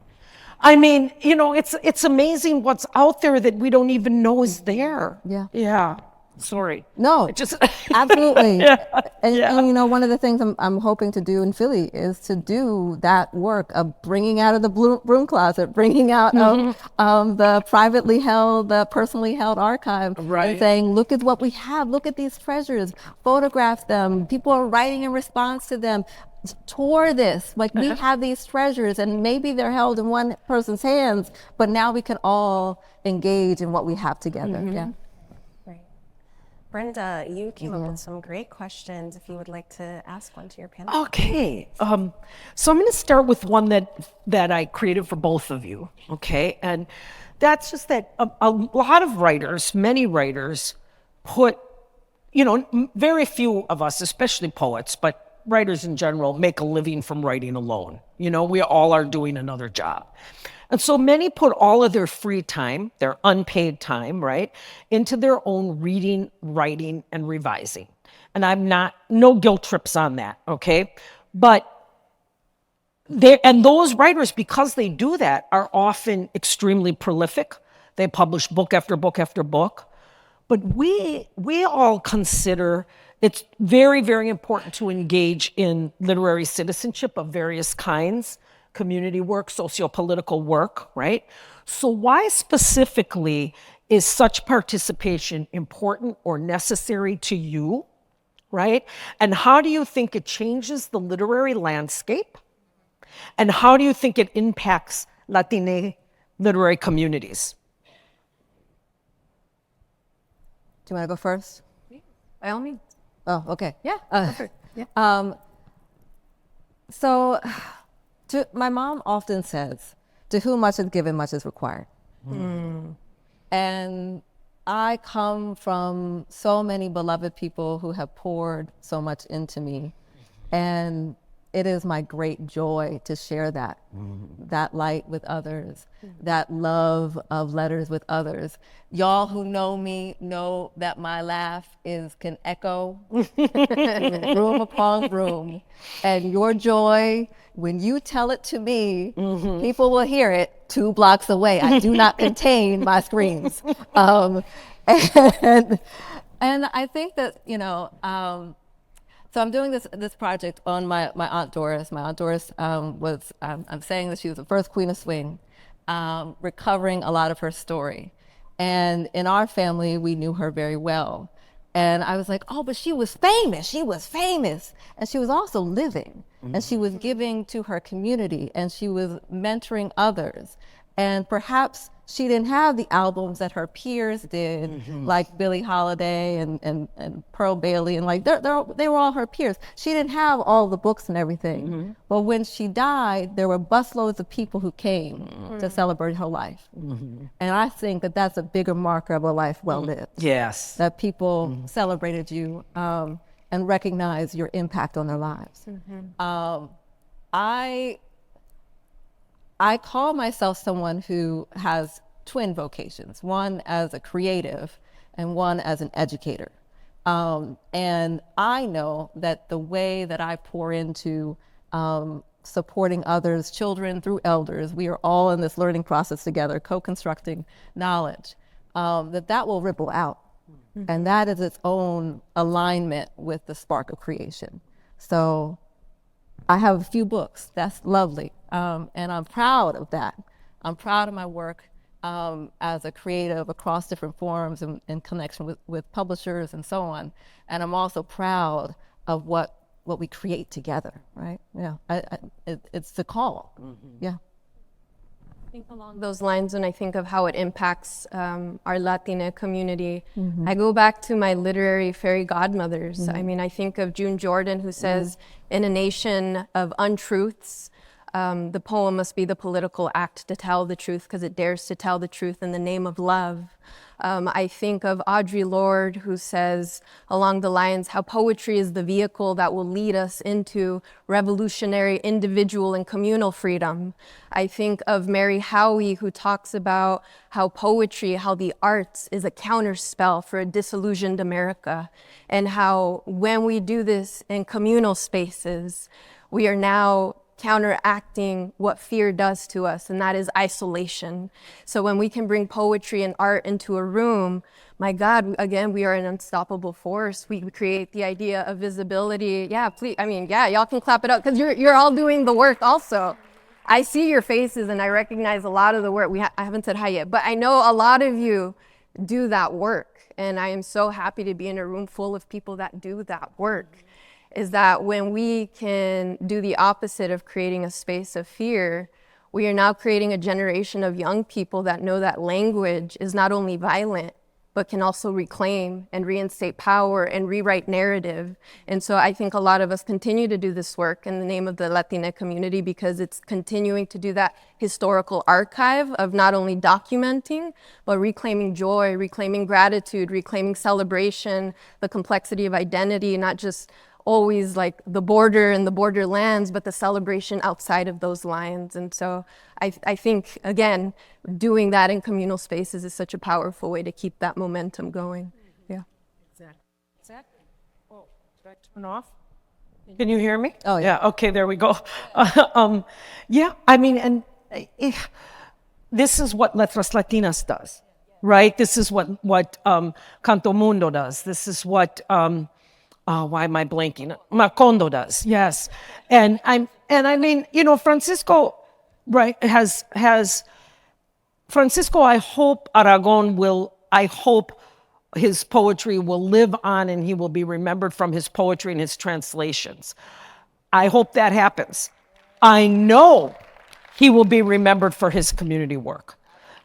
I mean, you know, it's amazing what's out there that we don't even know is there. Yeah. Yeah. Sorry. No, It just absolutely. Yeah. And, Yeah. and you know, one of the things I'm hoping to do in Philly is to do that work of bringing out of the broom closet, bringing out of the privately held, the personally held archive, Right. and saying, look at what we have, look at these treasures, photograph them. People are writing in response to them. Tour this, like we have these treasures, and maybe they're held in one person's hands, but now we can all engage in what we have together. Yeah. Right. Brenda, you came up with some great questions. If you would like to ask one to your panel. Okay. So I'm going to start with one that I created for both of you. Okay. And that's just that a lot of writers, many writers, put, you know, very few of us, especially poets, but writers in general, make a living from writing alone. You know, we all are doing another job. And so many put all of their free time, their unpaid time, right, into their own reading, writing, and revising. And no guilt trips on that, okay? But those writers, because they do that, are often extremely prolific. They publish book after book after book. But we all consider it's very, very important to engage in literary citizenship of various kinds, community work, socio-political work, right? So why specifically is such participation important or necessary to you, right? And how do you think it changes the literary landscape? And how do you think it impacts Latina literary communities? Do you want to go first? By all means. Oh, okay. Yeah, perfect. Yeah. So my mom often says, to whom much is given, much is required. And I come from so many beloved people who have poured so much into me. And it is my great joy to share that light with others, that love of letters with others. Y'all who know me know that my laugh can echo room upon room. And your joy, when you tell it to me, people will hear it 2 blocks away. I do not contain my screams. And I think that, you know, so I'm doing this project on my Aunt Doris. My Aunt Doris was, I'm saying that she was the first Queen of Swing, recovering a lot of her story. And in our family, we knew her very well. And I was like, oh, but she was famous. She was famous. And she was also living. And she was giving to her community. And she was mentoring others. And perhaps she didn't have the albums that her peers did, like Billie Holiday and Pearl Bailey, and like they were all her peers. She didn't have all the books and everything. But when she died, there were busloads of people who came to celebrate her life. And I think that that's a bigger marker of a life well lived. Yes. That people celebrated you and recognized your impact on their lives. I call myself someone who has twin vocations, one as a creative and one as an educator. And I know that the way that I pour into supporting others, children through elders, we are all in this learning process together, co-constructing knowledge, that will ripple out. And that is its own alignment with the spark of creation. So I have a few books. That's lovely. And I'm proud of that. I'm proud of my work as a creative across different forms and in connection with publishers and so on. And I'm also proud of what we create together, right? Yeah, it's the call. Yeah. I think along those lines, when I think of how it impacts our Latina community, I go back to my literary fairy godmothers. I mean, I think of June Jordan, who says, in a nation of untruths, The poem must be the political act to tell the truth because it dares to tell the truth in the name of love. I think of Audre Lorde, who says along the lines how poetry is the vehicle that will lead us into revolutionary individual and communal freedom. I think of Mary Howie, who talks about how poetry, how the arts is a counterspell for a disillusioned America, and how when we do this in communal spaces, we are now counteracting what fear does to us, and that is isolation. So when we can bring poetry and art into a room, my God, again, we are an unstoppable force. We create the idea of visibility. Yeah, please, I mean, yeah, y'all can clap it up because you're all doing the work also. I see your faces and I recognize a lot of the work. I haven't said hi yet, but I know a lot of you do that work. And I am so happy to be in a room full of people that do that work. Is that when we can do the opposite of creating a space of fear, we are now creating a generation of young people that know that language is not only violent, but can also reclaim and reinstate power and rewrite narrative. And so I think a lot of us continue to do this work in the name of the Latina community because it's continuing to do that historical archive of not only documenting, but reclaiming joy, reclaiming gratitude, reclaiming celebration, the complexity of identity, not just always like the border and the borderlands, but the celebration outside of those lines. And so I think, again, doing that in communal spaces is such a powerful way to keep that momentum going. Yeah. Exactly. Oh, did I turn off? Can you hear me? Oh, yeah. Yeah, okay, there we go. Yeah, I mean, and this is what Letras Latinas does, right? This is what Canto Mundo does. This is what why am I blanking? Macondo does, yes. And I mean, you know, Francisco, right, has Francisco, I hope I hope his poetry will live on and he will be remembered from his poetry and his translations. I hope that happens. I know he will be remembered for his community work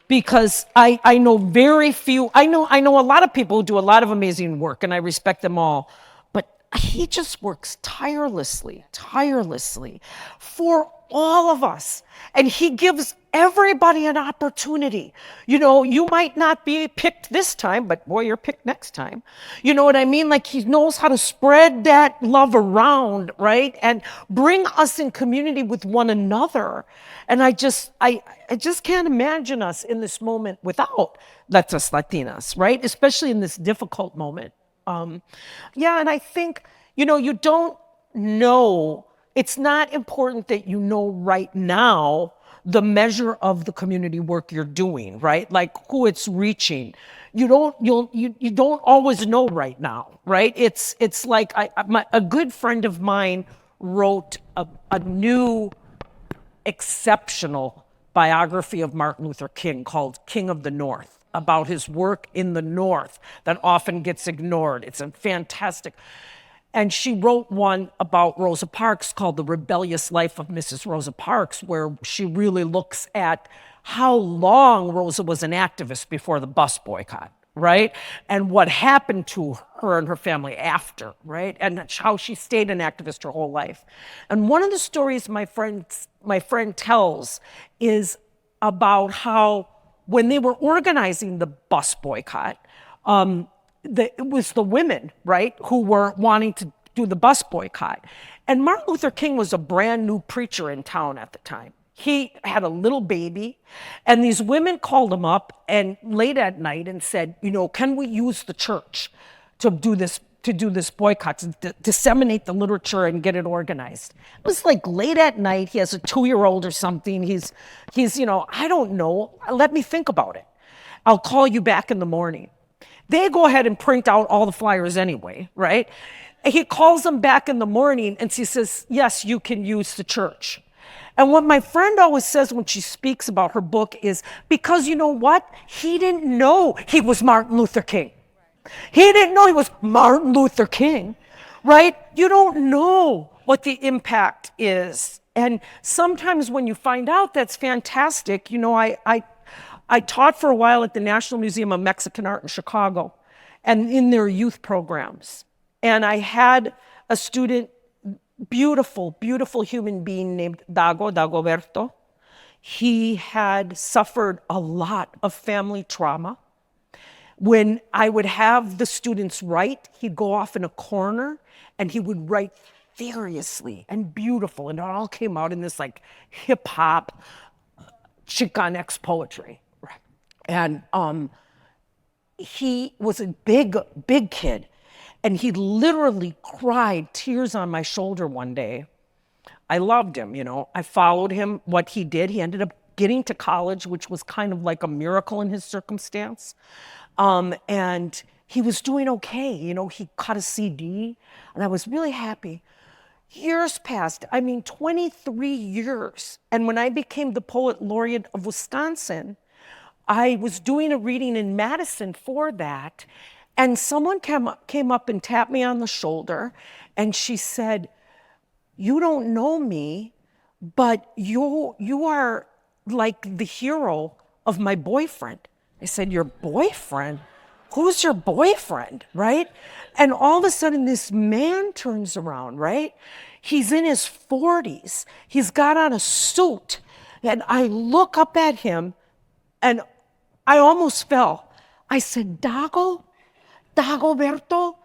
because I know very few, I know a lot of people who do a lot of amazing work and I respect them all. He just works tirelessly for all of us. And he gives everybody an opportunity. You know, you might not be picked this time, but boy, you're picked next time. You know what I mean? Like he knows how to spread that love around, right? And bring us in community with one another. And I just can't imagine us in this moment without Letras Latinas, right? Especially in this difficult moment. Yeah, and I think, you know, you don't know, it's not important that you know right now the measure of the community work you're doing, right? Like who it's reaching. You don't always know right now, right? It's like a good friend of mine wrote a new exceptional biography of Martin Luther King called King of the North, about his work in the North that often gets ignored. It's a fantastic. And she wrote one about Rosa Parks called The Rebellious Life of Mrs. Rosa Parks, where she really looks at how long Rosa was an activist before the bus boycott, right? And what happened to her and her family after, right? And how she stayed an activist her whole life. And one of the stories my friend tells is about how when they were organizing the bus boycott, it was the women, right, who were wanting to do the bus boycott. And Martin Luther King was a brand new preacher in town at the time. He had a little baby, and these women called him up and late at night and said, you know, can we use the church to do this boycott, to disseminate the literature and get it organized? It was like late at night. He has a 2-year-old or something. He's, you know, I don't know. Let me think about it. I'll call you back in the morning. They go ahead and print out all the flyers anyway, right? He calls them back in the morning and she says, yes, you can use the church. And what my friend always says when she speaks about her book is, because you know what? He didn't know he was Martin Luther King. He didn't know he was Martin Luther King, right? You don't know what the impact is. And sometimes when you find out, that's fantastic. You know, I taught for a while at the National Museum of Mexican Art in Chicago and in their youth programs. And I had a student beautiful, beautiful human being named Dagoberto. He had suffered a lot of family trauma. When I would have the students write, he'd go off in a corner and he would write furiously and beautiful. And it all came out in this like hip hop Chicanx poetry. And he was a big, big kid. And he literally cried tears on my shoulder one day. I loved him, you know. I followed him, what he did. He ended up getting to college, which was kind of like a miracle in his circumstance. And he was doing okay. You know, he caught a CD, and I was really happy. Years passed, 23 years. And when I became the poet laureate of Wisconsin, I was doing a reading in Madison for that. And someone came up and tapped me on the shoulder, and she said, "You don't know me, but you are like the hero of my boyfriend." I said, "Your boyfriend? Who's your boyfriend?" Right? And all of a sudden this man turns around, right? He's in his 40s. He's got on a suit. And I look up at him and I almost fell. I said, Dagoberto,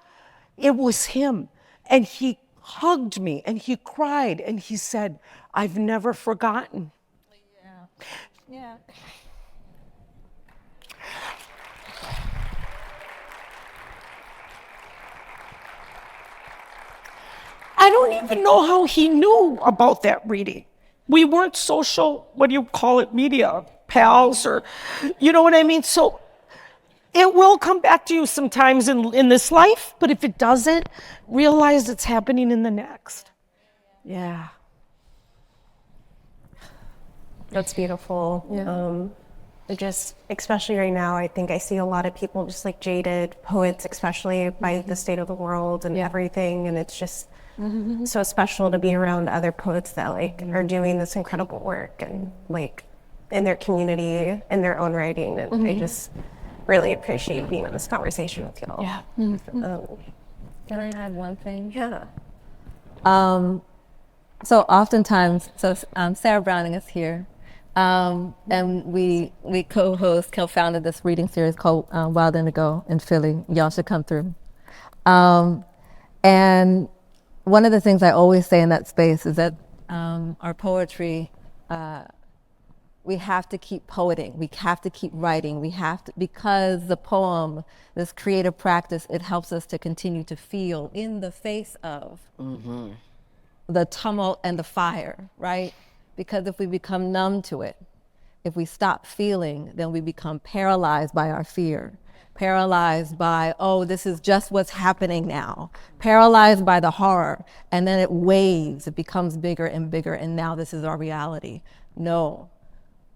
it was him. And he hugged me and he cried and he said, "I've never forgotten." Yeah. I don't even know how he knew about that reading. We weren't social, what do you call it, media pals, or, you know what I mean? So it will come back to you sometimes in this life, but if it doesn't, realize it's happening in the next. Yeah. That's beautiful. Just especially right now, I think I see a lot of people just like jaded poets, especially by the state of the world and everything. And it's just so special to be around other poets that like are doing this incredible work and like in their community, in their own writing. And I just really appreciate being in this conversation with y'all. Yeah. Can I add one thing? Yeah. So oftentimes, Sarah Browning is here, and we co-founded this reading series called Wild Indigo in Philly. Y'all should come through. And one of the things I always say in that space is that our poetry, we have to keep poeting. We have to keep writing. We have to, because the poem, this creative practice, it helps us to continue to feel in the face of the tumult and the fire, right? Because if we become numb to it, if we stop feeling, then we become paralyzed by our fear, paralyzed by, oh, this is just what's happening now, paralyzed by the horror, and then it waves, it becomes bigger and bigger, and now this is our reality. No,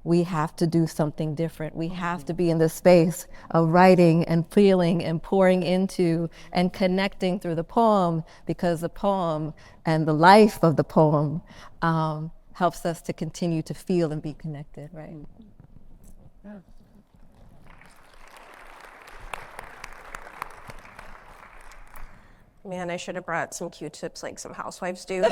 we have to do something different. We have to be in the space of writing and feeling and pouring into and connecting through the poem, because the poem and the life of the poem helps us to continue to feel and be connected, right? Man, I should have brought some Q-tips like some housewives do.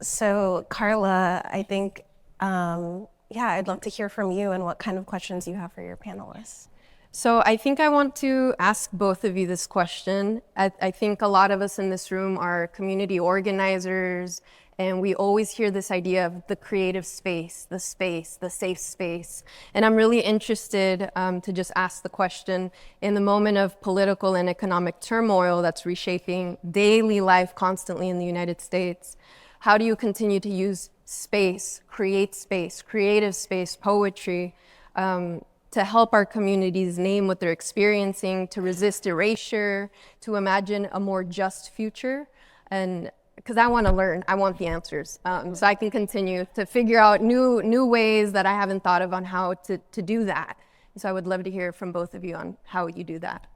So Karla, I think, I'd love to hear from you and what kind of questions you have for your panelists. So I think I want to ask both of you this question. I think a lot of us in this room are community organizers, and we always hear this idea of the creative space, the safe space. And I'm really interested to just ask the question, in the moment of political and economic turmoil that's reshaping daily life constantly in the United States, how do you continue to use space, creative space, poetry, to help our communities name what they're experiencing, to resist erasure, to imagine a more just future? And because I want to learn, I want the answers, so I can continue to figure out new ways that I haven't thought of on how to do that. So I would love to hear from both of you on how you do that.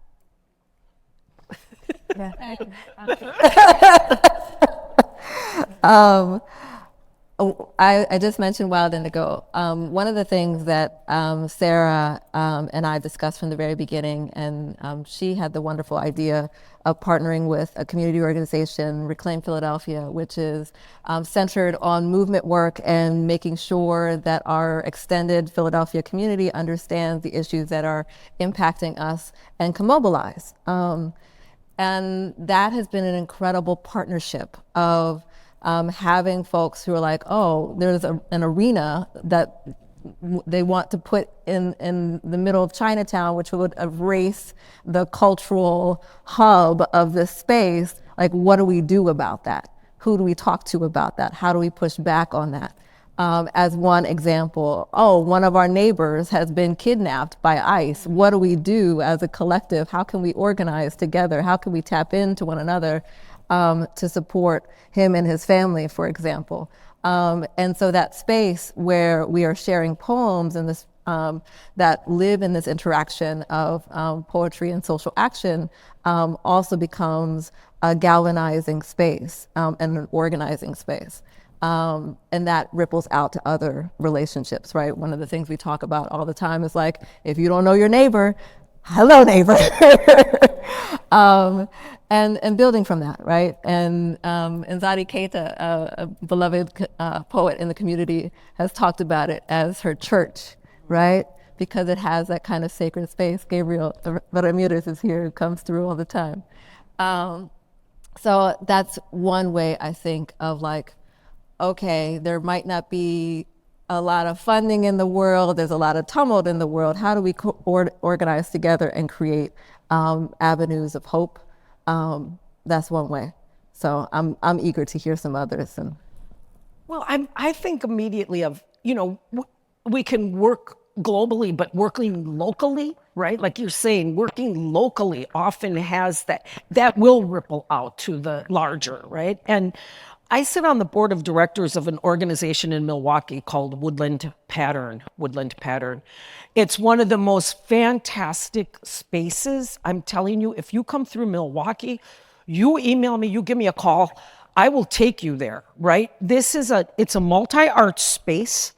Oh, I just mentioned Wild Indigo. One of the things that Sarah and I discussed from the very beginning, and she had the wonderful idea of partnering with a community organization, Reclaim Philadelphia, which is centered on movement work and making sure that our extended Philadelphia community understands the issues that are impacting us and can mobilize. And that has been an incredible partnership of having folks who are like, oh, there's an arena that they want to put in the middle of Chinatown, which would erase the cultural hub of this space. Like, what do we do about that? Who do we talk to about that? How do we push back on that? As one example, oh, one of our neighbors has been kidnapped by ICE. What do we do as a collective? How can we organize together? How can we tap into one another to support him and his family, for example? And so that space where we are sharing poems and this that live in this interaction of poetry and social action also becomes a galvanizing space and an organizing space. And that ripples out to other relationships, right? One of the things we talk about all the time is like, if you don't know your neighbor, hello neighbor. And building from that, right? And Nzadi Keita, a beloved poet in the community, has talked about it as her church, right? Because it has that kind of sacred space. Gabriel Ramirez is here, who comes through all the time. So that's one way I think of like, okay, there might not be a lot of funding in the world, there's a lot of tumult in the world. How do we organize together and create avenues of hope? That's one way. So I'm eager to hear some others. And Well, I think immediately of, we can work globally, but working locally, right? Like you're saying, working locally often has that will ripple out to the larger, right? And I sit on the board of directors of an organization in Milwaukee called Woodland Pattern. It's one of the most fantastic spaces. I'm telling you, if you come through Milwaukee, you email me, you give me a call, I will take you there, right? It's a multi-art space.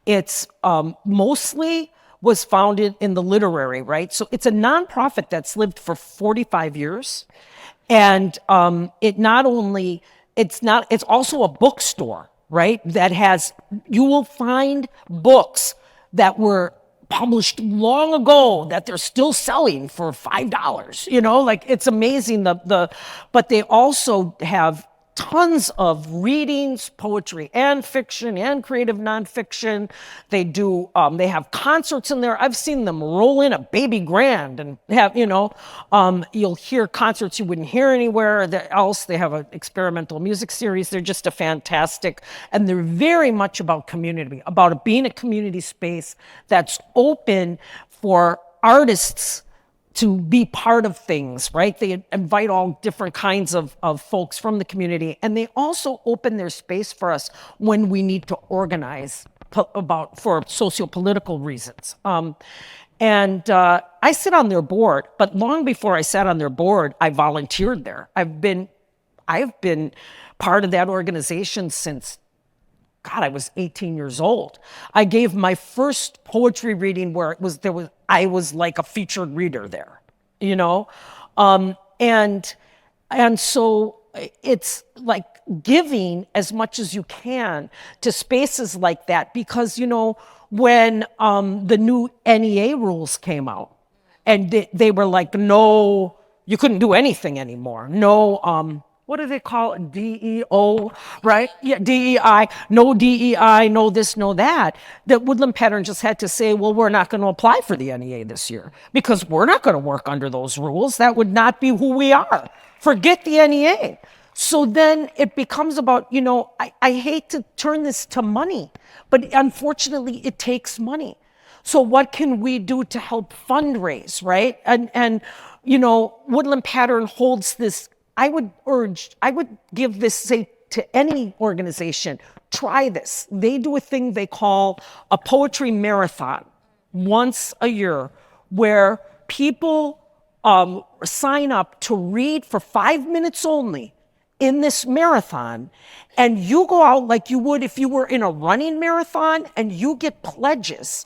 It's mostly was founded in the literary, right? So it's a nonprofit that's lived for 45 years. And it's also a bookstore, right? You will find books that were published long ago that they're still selling for $5. Like it's amazing. But they also have tons of readings, poetry and fiction and creative nonfiction. They have concerts in there. I've seen them roll in a baby grand and have, you'll hear concerts you wouldn't hear anywhere else. They have an experimental music series. They're just and they're very much about community, about being a community space that's open for artists to be part of things, right? They invite all different kinds of folks from the community, and they also open their space for us when we need to organize for socio-political reasons. And I sit on their board, but long before I sat on their board, I volunteered there. I've been part of that organization since I was 18 years old. I gave my first poetry reading where I was like a featured reader there, and so it's like giving as much as you can to spaces like that, because when the new NEA rules came out, and they were like, no, you couldn't do anything anymore. No, what do they call it? DEO, right? Yeah, DEI, no DEI, no this, no that. That Woodland Pattern just had to say, well, we're not going to apply for the NEA this year because we're not going to work under those rules. That would not be who we are. Forget the NEA. So then it becomes about, I hate to turn this to money, but unfortunately it takes money. So what can we do to help fundraise, right? And Woodland Pattern holds this. I would give this, say, to any organization, try this. They do a thing they call a poetry marathon once a year, where people sign up to read for 5 minutes only in this marathon, and you go out like you would if you were in a running marathon, and you get pledges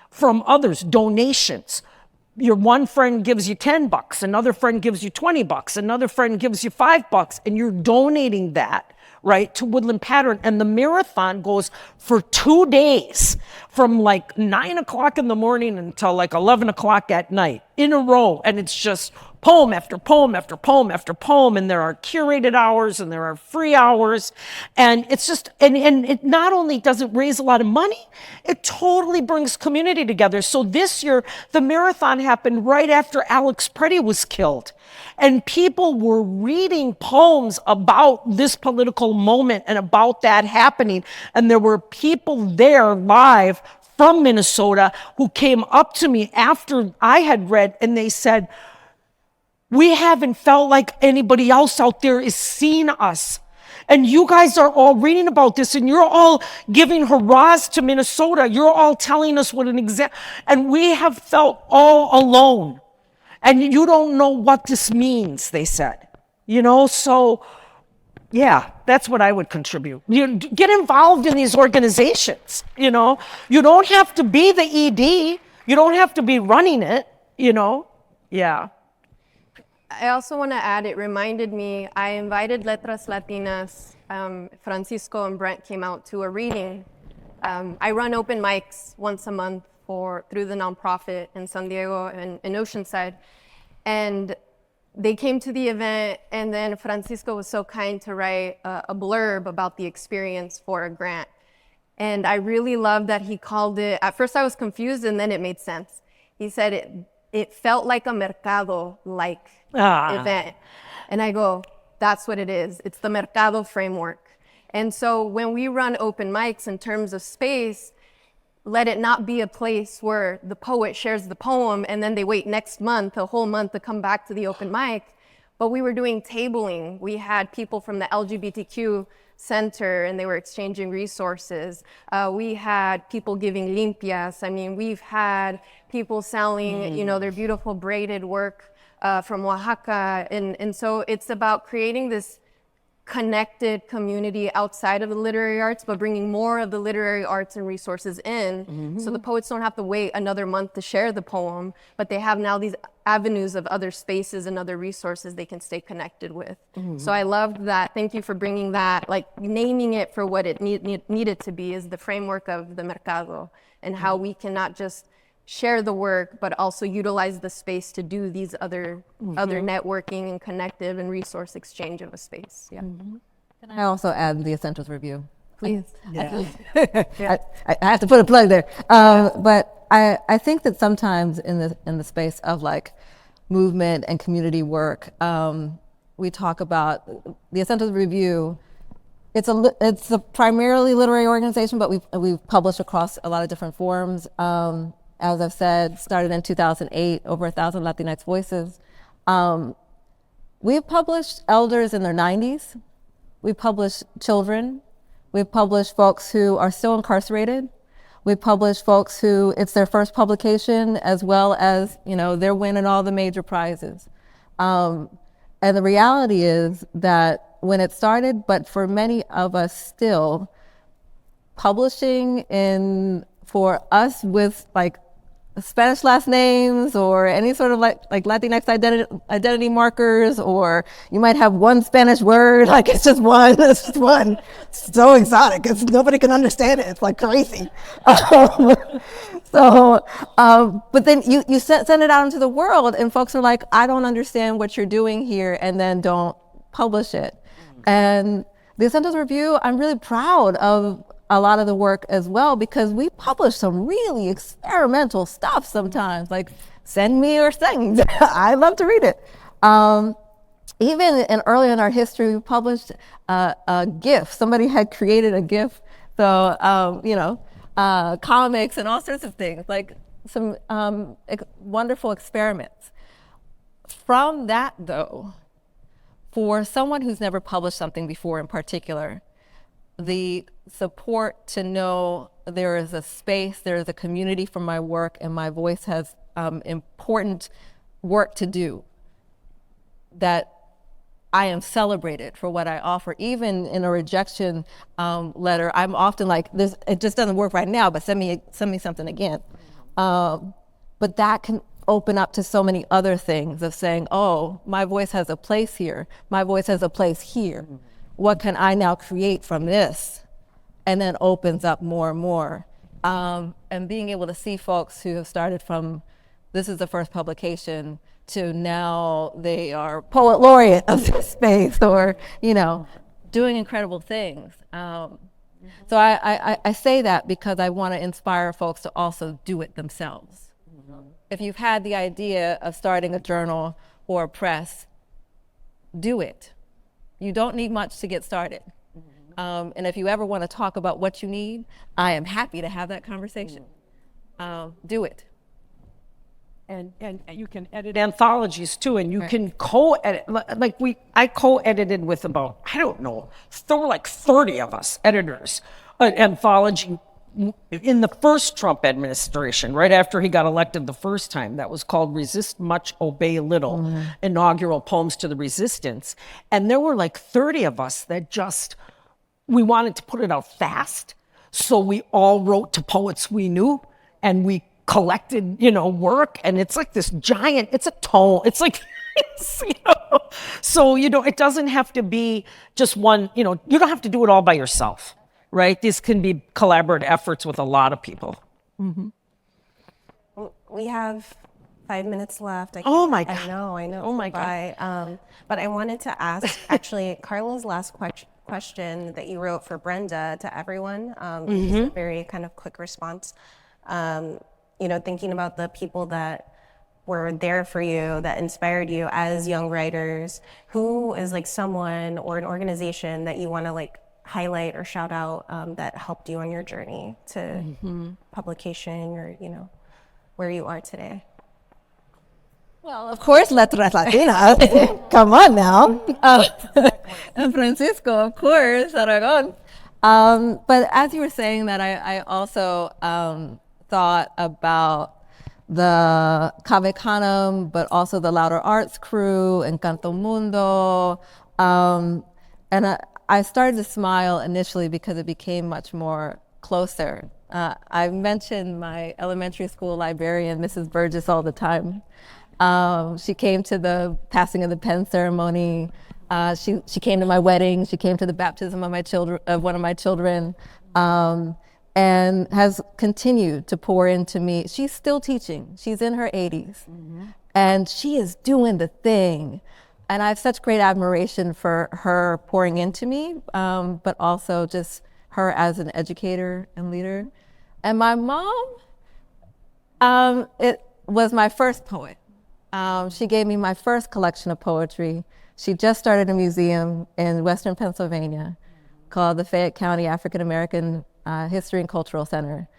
from others, donations. Your one friend gives you $10, another friend gives you $20, another friend gives you $5, and you're donating that, right, to Woodland Pattern. And the marathon goes for 2 days, from like 9 o'clock in the morning until like 11 o'clock at night in a row. And it's just poem after poem after poem after poem. And there are curated hours and there are free hours. And it's just, and it not only does it raise a lot of money, it totally brings community together. So this year, the marathon happened right after Alex Preddy was killed. And people were reading poems about this political moment and about that happening. And there were people there live from Minnesota who came up to me after I had read, and they said, we haven't felt like anybody else out there is seeing us. And you guys are all reading about this, and you're all giving hurrahs to Minnesota. You're all telling us what an example, and we have felt all alone. And you don't know what this means, they said. You know, so yeah, that's what I would contribute. You get involved in these organizations, you know. You don't have to be the ED. You don't have to be running it, you know. Yeah. I also want to add, it reminded me, I invited Letras Latinas. Francisco and Brent came out to a reading. I run open mics once a month through the nonprofit in San Diego and in Oceanside. And they came to the event, and then Francisco was so kind to write a blurb about the experience for a grant. And I really loved that he called it, at first I was confused, and then it made sense. He said it felt like a mercado-like event. And I go, that's what it is. It's the mercado framework. And so when we run open mics in terms of space, let it not be a place where the poet shares the poem and then they wait next month, a whole month, to come back to the open mic. But we were doing tabling. We had people from the LGBTQ center and they were exchanging resources. We had people giving limpias. I mean, we've had people selling, you know, their beautiful braided work from Oaxaca. And so it's about creating this connected community outside of the literary arts, but bringing more of the literary arts and resources in. So the poets don't have to wait another month to share the poem, but they have now these avenues of other spaces and other resources they can stay connected with. So I loved that. Thank you for bringing that, like naming it for what it needed to be, is the framework of the mercado, and how we can not just share the work, but also utilize the space to do these other networking and connective and resource exchange of a space. Yeah. Can I also add the Essentials Review? Please. Yeah. I have to put a plug there. But I think that sometimes in the space of like movement and community work, we talk about the Essentials Review. It's a primarily literary organization, but we've published across a lot of different forms. As I've said, started in 2008, over 1,000 Latinx voices. We've published elders in their 90s. We've published children. We've published folks who are still incarcerated. We've published folks who it's their first publication, as well as, you know, they're winning all the major prizes. And the reality is that when it started, but for many of us still, publishing for us with like Spanish last names or any sort of like Latinx identity markers, or you might have one Spanish word, like it's just one. It's so exotic. Nobody can understand it. It's like crazy. But then you send it out into the world and folks are like, I don't understand what you're doing here, and then don't publish it. And the Essentials Review, I'm really proud of a lot of the work as well, because we publish some really experimental stuff sometimes, like send me your things. I love to read it. Even early in our history, we published a GIF. Somebody had created a GIF. So, comics and all sorts of things, like some wonderful experiments. From that though, for someone who's never published something before in particular, the support to know there is a space, there is a community for my work, and my voice has important work to do, that I am celebrated for what I offer. Even in a rejection letter, I'm often like, this, it just doesn't work right now, but send me something again. But that can open up to so many other things of saying, oh, my voice has a place here. My voice has a place here. What can I now create from this? And then opens up more and more. And being able to see folks who have started from, this is the first publication, to now they are poet laureate of this space, or, you know, doing incredible things. So I say that because I want to inspire folks to also do it themselves. If you've had the idea of starting a journal or a press, do it. You don't need much to get started. And if you ever want to talk about what you need, I am happy to have that conversation. Do it. And you can edit anthologies too, and you can co-edit. Like I co-edited with about, I don't know, there were like 30 of us editors, an anthology in the first Trump administration, right after he got elected the first time, that was called Resist Much, Obey Little, Inaugural Poems to the Resistance. And there were like 30 of us that just, we wanted to put it out fast. So we all wrote to poets we knew, and we collected, you know, work. And it's like this giant, it's a tome. It's like, you know, so, you know, it doesn't have to be just one, you know, you don't have to do it all by yourself. Right? These can be collaborative efforts with a lot of people. We have 5 minutes left. Oh my God. I know. Oh my God. But I wanted to ask, actually, Karla's last question that you wrote for Brenda to everyone. Just a very kind of quick response. You know, thinking about the people that were there for you, that inspired you as young writers, who is like someone or an organization that you want to like highlight or shout out that helped you on your journey to publication, or, you know, where you are today? Well, of course, Letras Latinas. Come on now. And Francisco, of course, Aragon. But as you were saying that, I also thought about the Cave Canem, but also the Louder Arts crew, Encanto Mundo. And I started to smile initially because it became much more closer. I mentioned my elementary school librarian, Mrs. Burgess, all the time. She came to the passing of the pen ceremony. She came to my wedding. She came to the baptism of one of my children, and has continued to pour into me. She's still teaching. She's in her 80s, and she is doing the thing. And I have such great admiration for her pouring into me, but also just her as an educator and leader. And my mom, it was my first poet. She gave me my first collection of poetry. She just started a museum in Western Pennsylvania called the Fayette County African American History and Cultural Center.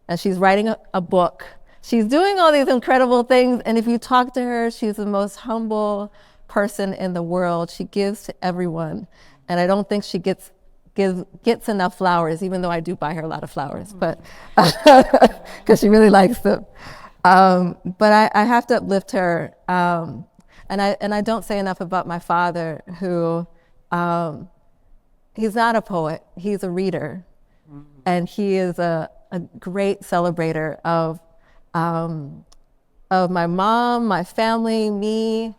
And she's writing a book. She's doing all these incredible things. And if you talk to her, she's the most humble person in the world. She gives to everyone, and I don't think she gets enough flowers, even though I do buy her a lot of flowers, but because she really likes them. But I have to uplift her, and I don't say enough about my father, who he's not a poet, he's a reader, and he is a great celebrator of my mom, my family, me.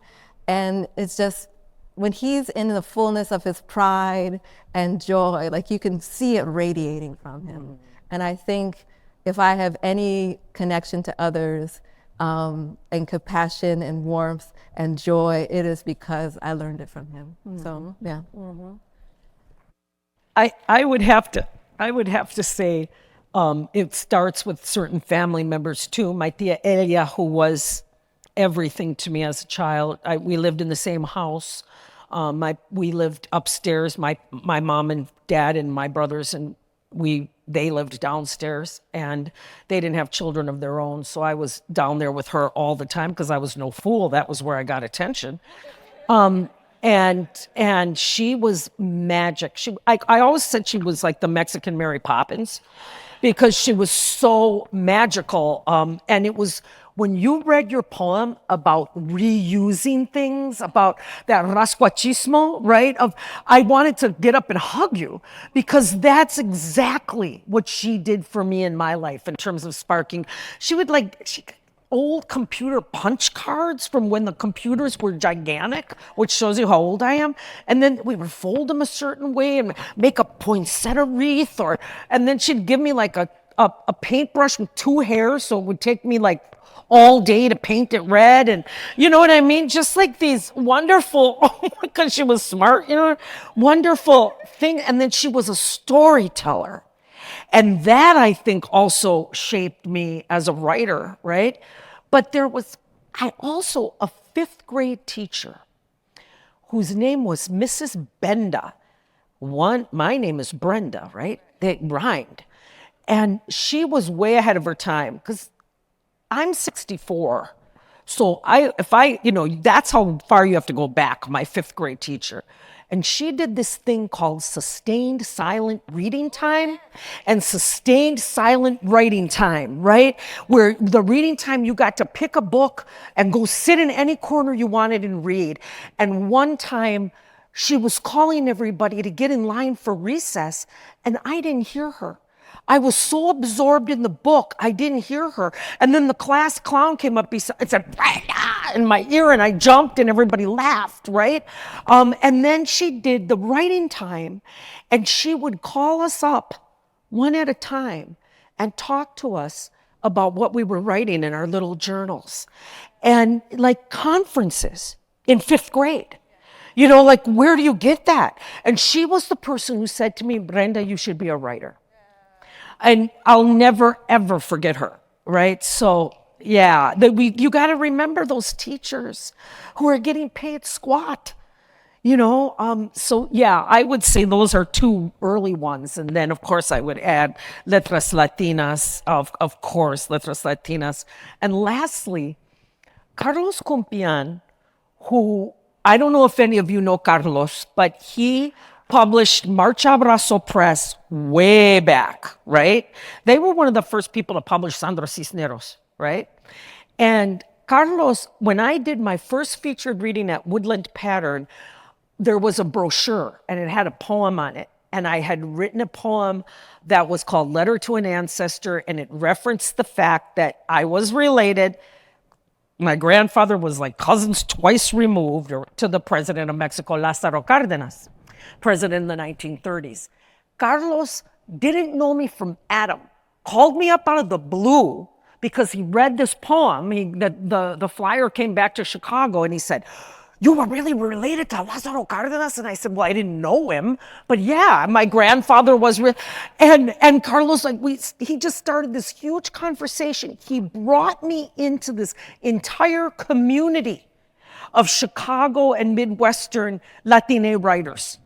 And it's just, when he's in the fullness of his pride and joy, like you can see it radiating from him. And I think if I have any connection to others, and compassion and warmth and joy, it is because I learned it from him. So, yeah. I would have to say it starts with certain family members too. My tia Elia, who was everything to me as a child. We lived in the same house. We lived upstairs. My mom and dad and my brothers and they lived downstairs, and they didn't have children of their own. So I was down there with her all the time because I was no fool. That was where I got attention. And she was magic. I always said she was like the Mexican Mary Poppins, because she was so magical. And it was when you read your poem about reusing things, about that rascuachismo, right? I wanted to get up and hug you because that's exactly what she did for me in my life in terms of sparking. She would old computer punch cards from when the computers were gigantic, which shows you how old I am. And then we would fold them a certain way and make a poinsettia wreath, and then she'd give me like a paintbrush with two hairs, so it would take me like all day to paint it red, and you know what I mean? Just like these wonderful, because she was smart, wonderful thing. And then she was a storyteller. And that, I think, also shaped me as a writer, right? But I also, a fifth grade teacher whose name was Mrs. Brenda. My name is Brenda, right? They rhymed. And she was way ahead of her time because I'm 64. So that's how far you have to go back, my fifth grade teacher. And she did this thing called sustained silent reading time and sustained silent writing time, right? Where the reading time, you got to pick a book and go sit in any corner you wanted and read. And one time she was calling everybody to get in line for recess, and I didn't hear her. I was so absorbed in the book, I didn't hear her. And then the class clown came up and said, Brenda, in my ear, and I jumped and everybody laughed, right? And then she did the writing time, and she would call us up one at a time and talk to us about what we were writing in our little journals. And like conferences in fifth grade. Where do you get that? And she was the person who said to me, Brenda, you should be a writer. And I'll never, ever forget her, right? So, yeah, you got to remember those teachers who are getting paid squat, So, yeah, I would say those are two early ones. And then, of course, I would add Letras Latinas, of course, Letras Latinas. And lastly, Carlos Compian, who, I don't know if any of you know Carlos, but he published Marcha Abrazo Press way back, right? They were one of the first people to publish Sandro Cisneros, right? And Carlos, when I did my first featured reading at Woodland Pattern, there was a brochure and it had a poem on it. And I had written a poem that was called Letter to an Ancestor, and it referenced the fact that I was related. My grandfather was like cousins twice removed to the president of Mexico, Lázaro Cardenas, president in the 1930s. Carlos didn't know me from Adam, called me up out of the blue because he read this poem. The flyer came back to Chicago and he said, you were really related to Lázaro Cardenas? And I said, well, I didn't know him, but yeah, my grandfather was and Carlos, he just started this huge conversation. He brought me into this entire community of Chicago and Midwestern Latine writers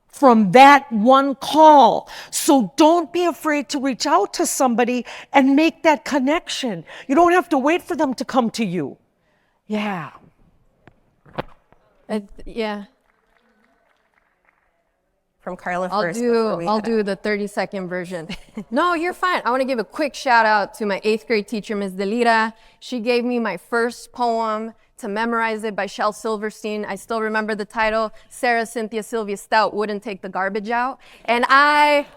from that one call. So don't be afraid to reach out to somebody and make that connection. You don't have to wait for them to come to you. Yeah. Yeah. From Karla I'll first. do the 30-second version. No, you're fine. I want to give a quick shout out to my 8th grade teacher, Ms. Delira. She gave me my first poem to memorize it by Shel Silverstein. I still remember the title, Sarah Cynthia Sylvia Stout Wouldn't Take the Garbage Out. And I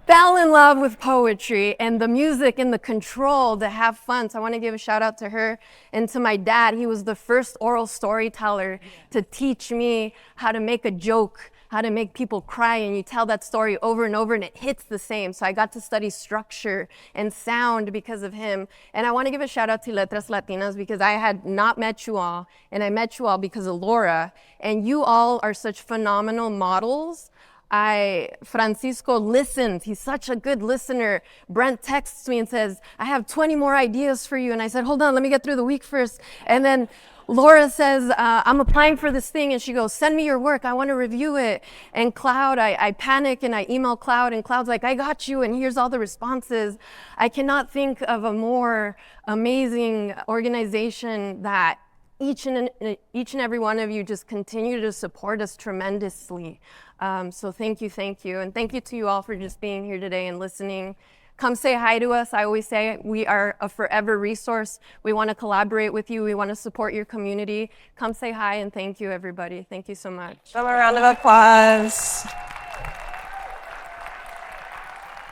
fell in love with poetry and the music and the control to have fun. So I want to give a shout out to her and to my dad. He was the first oral storyteller to teach me how to make a joke, how to make people cry, and you tell that story over and over and it hits the same. So I got to study structure and sound because of him. And I want to give a shout out to Letras Latinas because I had not met you all, and I met you all because of Laura, and you all are such phenomenal models. Francisco listens. He's such a good listener. Brent texts me and says, I have 20 more ideas for you. And I said, hold on, let me get through the week first. And then Laura says, I'm applying for this thing. And she goes, send me your work. I want to review it. And Cloud, I panic and I email Cloud, and Cloud's like, I got you. And here's all the responses. I cannot think of a more amazing organization that each and every one of you just continue to support us tremendously. So thank you. And thank you to you all for just being here today and listening. Come say hi to us. I always say we are a forever resource. We want to collaborate with you. We want to support your community. Come say hi and thank you, everybody. Thank you so much. Give them a round of applause.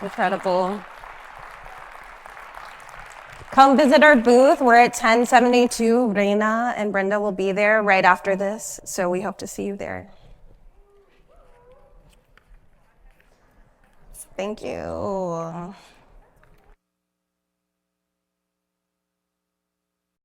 Incredible. Come visit our booth. We're at 1072. Raina and Brenda will be there right after this, so we hope to see you there. Thank you.